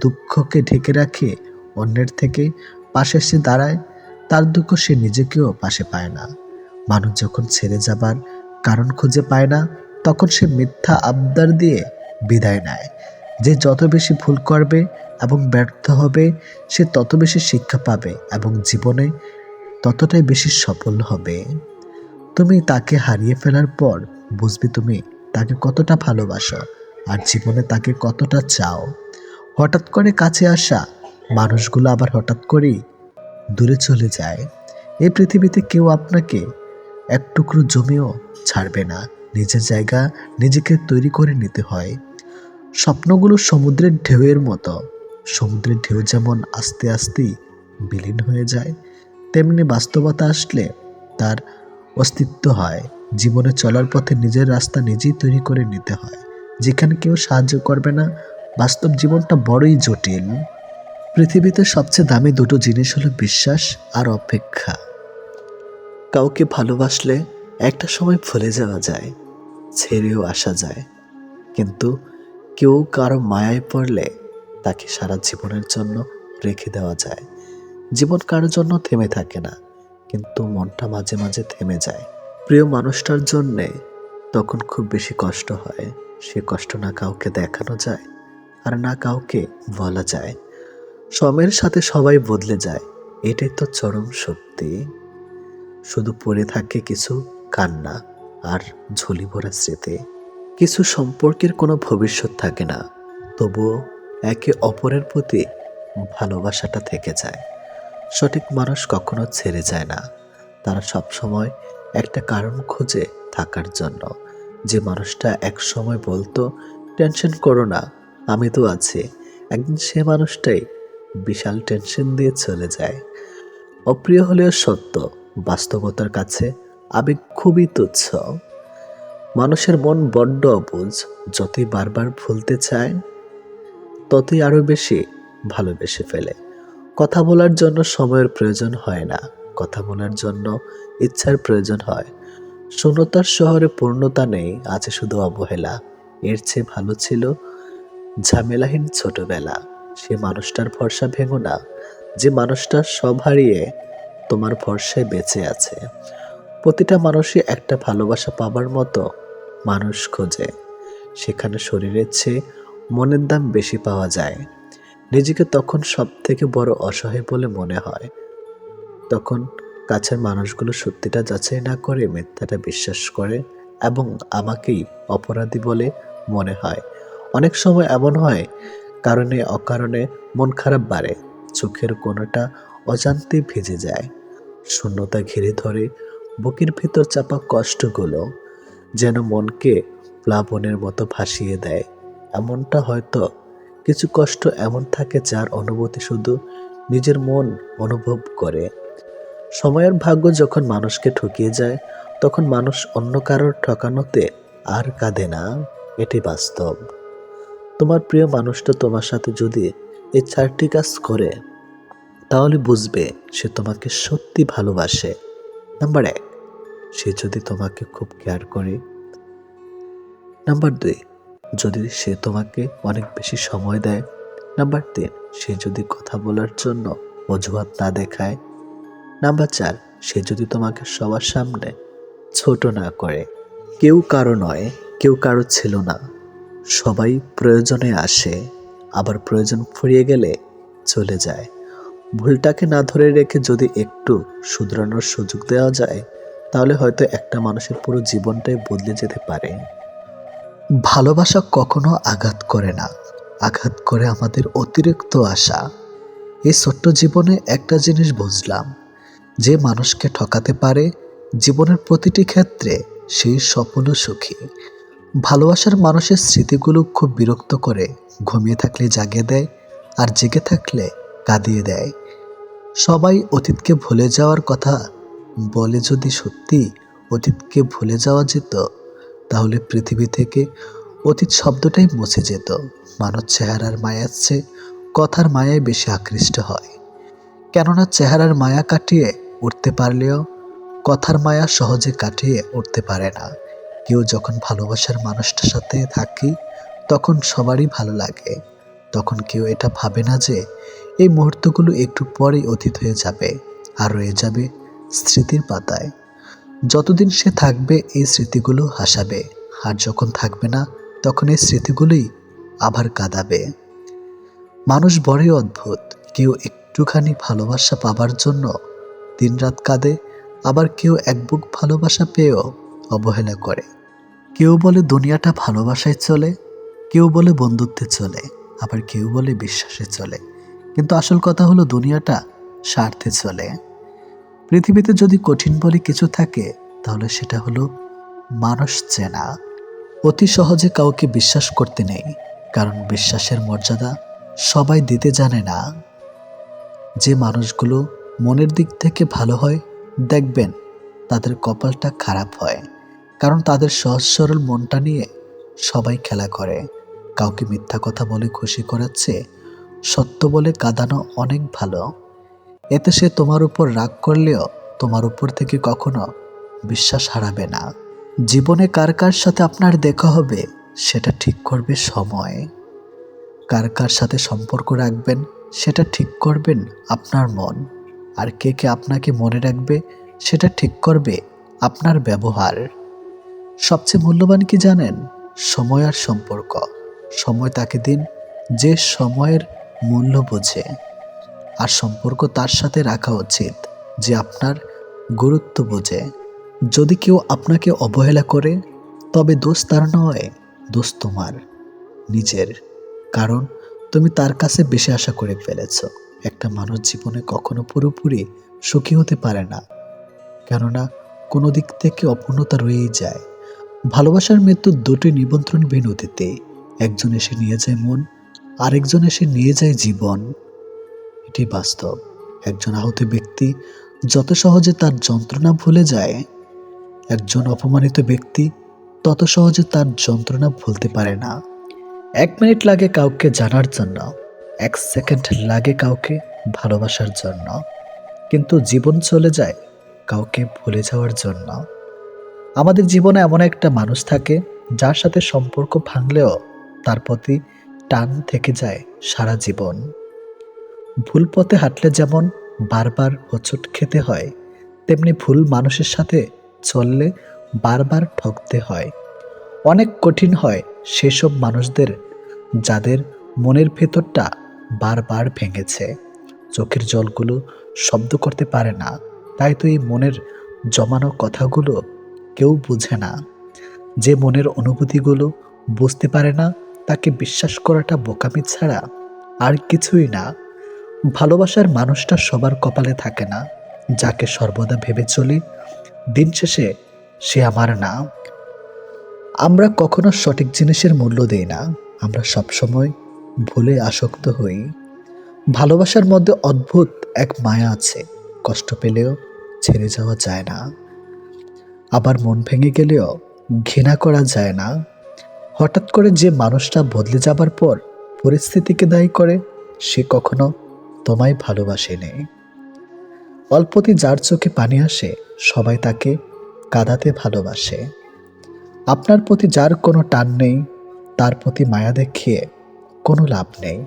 A: দুঃখকে ঢেকে রাখে, অন্যের থেকে পাশে এসে দাঁড়ায়, তার দুঃখ সে নিজেকেও পাশে পায় না। মানুষ যখন ছেড়ে যাবার কারণ খুঁজে পায় না, তখন সে মিথ্যা আবদার দিয়ে বিদায় নেয়। যে যত বেশি ভুল করবে এবং ব্যর্থ হবে, সে তত বেশি শিক্ষা পাবে এবং জীবনে ততটাই বেশি সফল হবে। তুমি তাকে হারিয়ে ফেলার পর বুঝবে তুমি তাকে কতটা ভালোবাসো আর জীবনে তাকে কতটা চাও। হঠাৎ করে কাছে আসা মানুষগুলো আবার হঠাৎ করেই দূরে চলে যায়। এই পৃথিবীতে কেউ আপনাকে এক টুকরো জমিও ছাড়বে না। নিজের জায়গা নিজেকে তৈরি করে নিতে হয়। স্বপ্নগুলো সমুদ্রের ঢেউয়ের মতো। সমুদ্রের ঢেউ যেমন আস্তে আস্তেই বিলীন হয়ে যায়, তেমনি বাস্তবতা আসলে তার অস্তিত্ব হয়। জীবনে চলার পথে নিজের রাস্তা নিজেই তৈরি করে নিতে হয়। যেখানে কেউ সাহায্য করবে না, বাস্তব জীবনটা বড়ই জটিল। পৃথিবীতে সবচেয়ে দামি দুটো জিনিস হলো বিশ্বাস আর অপেক্ষা। কাউকে ভালোবাসলে একটা সময় ভুলে যাওয়া যায়, ছেড়েও আসা যায়, কিন্তু কেউ কারো মায়ায় পড়লে তাকে সারা জীবনের জন্য রেখে দেওয়া যায়। জীবন কারোর জন্য থেমে থাকে না, কিন্তু মনটা মাঝে মাঝে থেমে যায় প্রিয় মানুষটার জন্যে। তখন খুব বেশি কষ্ট হয়। সে কষ্ট না কাউকে দেখানো যায় আর না কাউকে বলা যায়। সময়ের সাথে সবাই বদলে যায়, এটাই তো চরম সত্যি। শুধু পড়ে থাকে কিছু কান্না আর ঝুলি ভরা স্মৃতি। কিছু সম্পর্কের কোনো ভবিষ্যৎ থাকে না, তবুও একে অপরের প্রতি ভালোবাসাটা থেকে যায়। সঠিক মানুষ কখনো ছেড়ে যায় না, তারা সবসময় একটা কারণ খোঁজে থাকার জন্য। যে মানুষটা এক সময় বলতো টেনশন করো না, আমি তো আছি, একদিন সে মানুষটাই বিশাল টেনশন দিয়ে চলে যায়। অপ্রিয় হলেও সত্য, বাস্তবতার কাছে আবেগ খুবই তুচ্ছ। মানুষের মন বড্ড অবুঝ, যতই বারবার ভুলতে চায় ততই আরো বেশি ভালোবেসে ফেলে। কথা বলার জন্য সময়ের প্রয়োজন হয় না, কথা বলার জন্য ইচ্ছার প্রয়োজন হয়। শূন্যতার শহরে পূর্ণতা নেই, আছে শুধু অবহেলা। এর চেয়ে ভালো ছিল ঝামেলাহীন ছোটবেলা। সে মানুষটার ভরসা ভেঙো না, যে মানুষটা সব হারিয়ে তোমার ভরসায় বেঁচে আছে। প্রতিটা মানুষই একটা ভালোবাসা পাবার মতো মানুষ খোঁজে, সেখানে শরীরের চেয়ে মনের দাম বেশি পাওয়া যায়। নিজেকে তখন সব থেকে বড় অসহায় বলে মনে হয়, তখন কাছের মানুষগুলো সত্যিটা যাচাই না করে মিথ্যাটা বিশ্বাস করে এবং আমাকেই অপরাধী বলে মনে হয়। অনেক সময় এমন হয়, কারণে অকারণে মন খারাপ বাড়ে, চোখের কোণাটা অজান্তে ভিজে যায়, শূন্যতা ঘিরে ধরে, বুকের ভিতর চাপা কষ্টগুলো যেন মনকে প্লাবনের মতো ভাসিয়ে দেয়। এমনটা হয়তো কিছু কষ্ট এমন থাকে যার অনুভূতি শুধু নিজের মন অনুভব করে। সময়ের ভাগ্য যখন মানুষকে ঠকিয়ে যায়, তখন মানুষ অন্য কারোর ঠকানোতে আর কাঁদে না, এটি বাস্তব। তোমার প্রিয় মানুষটা তোমার সাথে যদি এই 4টি কাজ করে, তাহলে বুঝবে সে তোমাকে সত্যি ভালোবাসে। নাম্বার 1, সে যদি তোমাকে খুব কেয়ার করে। নাম্বার 2, যদি সে তোমাকে অনেক বেশি সময় দেয়। নাম্বার 3, সে যদি কথা বলার জন্য অজুহাত না দেখায়। নাম্বার 4, সে যদি তোমাকে সবার সামনে ছোট না করে। কেউ কারো নয়, কেউ কারো ছিল না। সবাই প্রয়োজনে আসে, আবার প্রয়োজন ফুরিয়ে গেলে চলে যায়। ভুলটাকে না ধরে রেখে যদি একটু শুধরানোর সুযোগ দেওয়া যায়, তাহলে হয়তো একটা মানুষের পুরো জীবনটাই বদলে যেতে পারে। ভালোবাসা কখনো আঘাত করে না, আঘাত করে আমাদের অতিরিক্ত আশা। এই ছোট্ট জীবনে একটা জিনিস বুঝলাম, যে মানুষকে ঠকাতে পারে জীবনের প্রতিটি ক্ষেত্রে সেই সফল ও সুখী। ভালোবাসার মানুষের স্মৃতিগুলো খুব বিরক্ত করে, ঘুমিয়ে থাকলে জাগিয়ে দেয়, আর জেগে থাকলে কাঁদিয়ে দেয়। সবাই অতীতকে ভুলে যাওয়ার কথা বলে, যদি সত্যি অতীতকে ভুলে যাওয়া যেত, তাহলে পৃথিবী থেকে অতীত শব্দটাই মুছে যেত। মানুষ চেহারার মায়ার চেয়ে কথার মায়ায় বেশি আকৃষ্ট হয়, কেননা চেহারার মায়া কাটিয়ে উঠতে পারলেও কথার মায়া সহজে কাটিয়ে উঠতে পারে না। কেউ যখন ভালোবাসার মানুষটার সাথে থাকি, তখন সবারই ভালো লাগে। তখন কেউ এটা ভাবে না যে এই মুহূর্তগুলো একটু পরেই অতীত হয়ে যাবে, আর রয়ে যাবে স্মৃতির পাতায়। যতদিন সে থাকবে এই স্মৃতিগুলো হাসাবে, আর যখন থাকবে না, তখন এই স্মৃতিগুলোই আবার কাঁদাবে। মানুষ বড়ই অদ্ভুত, কেউ একটুখানি ভালোবাসা পাবার জন্য দিনরাত কাঁদে, আবার কেউ এক বুক ভালোবাসা পেয়েও অবহেলা করে। কেউ বলে দুনিয়াটা ভালোবাসায় চলে, কেউ বলে বন্ধুত্বে চলে, আবার কেউ বলে বিশ্বাসে চলে। কিন্তু আসল কথা হলো দুনিয়াটা স্বার্থে চলে। পৃথিবীতে যদি কঠিন বলে কিছু থাকে, তাহলে সেটা হলো মানুষ চেনা। অতি সহজে কাউকে বিশ্বাস করতে নেই, কারণ বিশ্বাসের মর্যাদা সবাই দিতে জানে না। যে মানুষগুলো মনের দিক থেকে ভালো হয়, দেখবেন তাদের কপালটা খারাপ হয়, কারণ তাদের সহজ সরল মনটা নিয়ে সবাই খেলা করে। কাউকে মিথ্যা কথা বলে খুশি করাচ্ছে সত্য বলে কাঁদানো অনেক ভালো। এতে সে তোমার উপর রাগ করলেও তোমার উপর থেকে কখনো বিশ্বাস হারাবে না। জীবনে কার কার সাথে আপনার দেখা হবে, সেটা ঠিক করবে সময়। কার কার সাথে সম্পর্ক রাখবেন, সেটা ঠিক করবেন আপনার মন। আর কে কে আপনাকে মনে রাখবে, সেটা ঠিক করবে আপনার ব্যবহার। সবচেয়ে মূল্যবান কি জানেন? সময় আর সম্পর্ক। সময় তাকে দিন যে সময়ের মূল্য বোঝে, আর সম্পর্ক তার সাথে রাখা উচিত যে আপনার গুরুত্ব বোঝে। যদি কেউ আপনাকে অবহেলা করে, তবে দোষ তার নয়, দোষ তোমার নিজের। কারণ তুমি তার কাছে বেশি আশা করে ফেলেছ। একটা মানুষ জীবনে কখনো পুরোপুরি সুখী হতে পারে না, কেননা কোনো দিক থেকে অপূর্ণতা রয়েই যায়। ভালোবাসার মৃত্যু দুটি নিমন্ত্রণ বিনতিতে, একজন এসে নিয়ে যায় মন, আরেকজন এসে নিয়ে যায় জীবন। এটি বাস্তব। একজন আহত ব্যক্তি যত সহজে তার যন্ত্রণা ভুলে যায়, একজন অপমানিত ব্যক্তি তত সহজে তার যন্ত্রণা ভুলতে পারে না। 1 মিনিট লাগে কাউকে জানার জন্য, 1 সেকেন্ড লাগে কাউকে ভালোবাসার জন্য, কিন্তু জীবন চলে যায় কাউকে ভুলে যাওয়ার জন্য। আমাদের জীবনে এমন একটা মানুষ থাকে, যার সাথে সম্পর্ক ভাঙলেও তার প্রতি টান থেকে যায় সারা জীবন। ভুল পথে হাঁটলে যেমন বারবার হোঁচট খেতে হয়, তেমনি ভুল মানুষের সাথে চললে বারবার ঠকতে হয়। অনেক কঠিন হয় সেসব মানুষদের যাদের মনের ভেতরটা বারবার ভেঙেছে। চোখের জলগুলো শব্দ করতে পারে না, তাই তো এই মনের জমানো কথাগুলো কেউ বুঝে না। যে মনের অনুভূতিগুলো বুঝতে পারে না, তাকে বিশ্বাস করাটা বোকামি ছাড়া আর কিছুই না। ভালোবাসার মানুষটা সবার কপালে থাকে না। যাকে সর্বদা ভেবে চলি দিন শেষে সে আমার না। আমরা কখনো সঠিক জিনিসের মূল্য দেই না, আমরা সবসময় ভুলে আসক্ত হই। ভালোবাসার মধ্যে অদ্ভুত এক মায়া আছে, কষ্ট পেলেও ছেড়ে যাওয়া যায় না, আবার মন ভেঙে গেলেও ঘৃণা করা যায় না। হঠাৎ করে যে মানুষটা বদলে যাবার পর পরিস্থিতিকে দায়ী করে, সে কখনো তোমায় ভালোবাসেনি। অল্পতে যার চোখে পানি আসে, সবাই তাকে কাঁদাতে ভালোবাসে। আপনার প্রতি যার কোনো টান নেই, তার প্রতি মায়া দেখিয়ে কোনো লাভ নেই।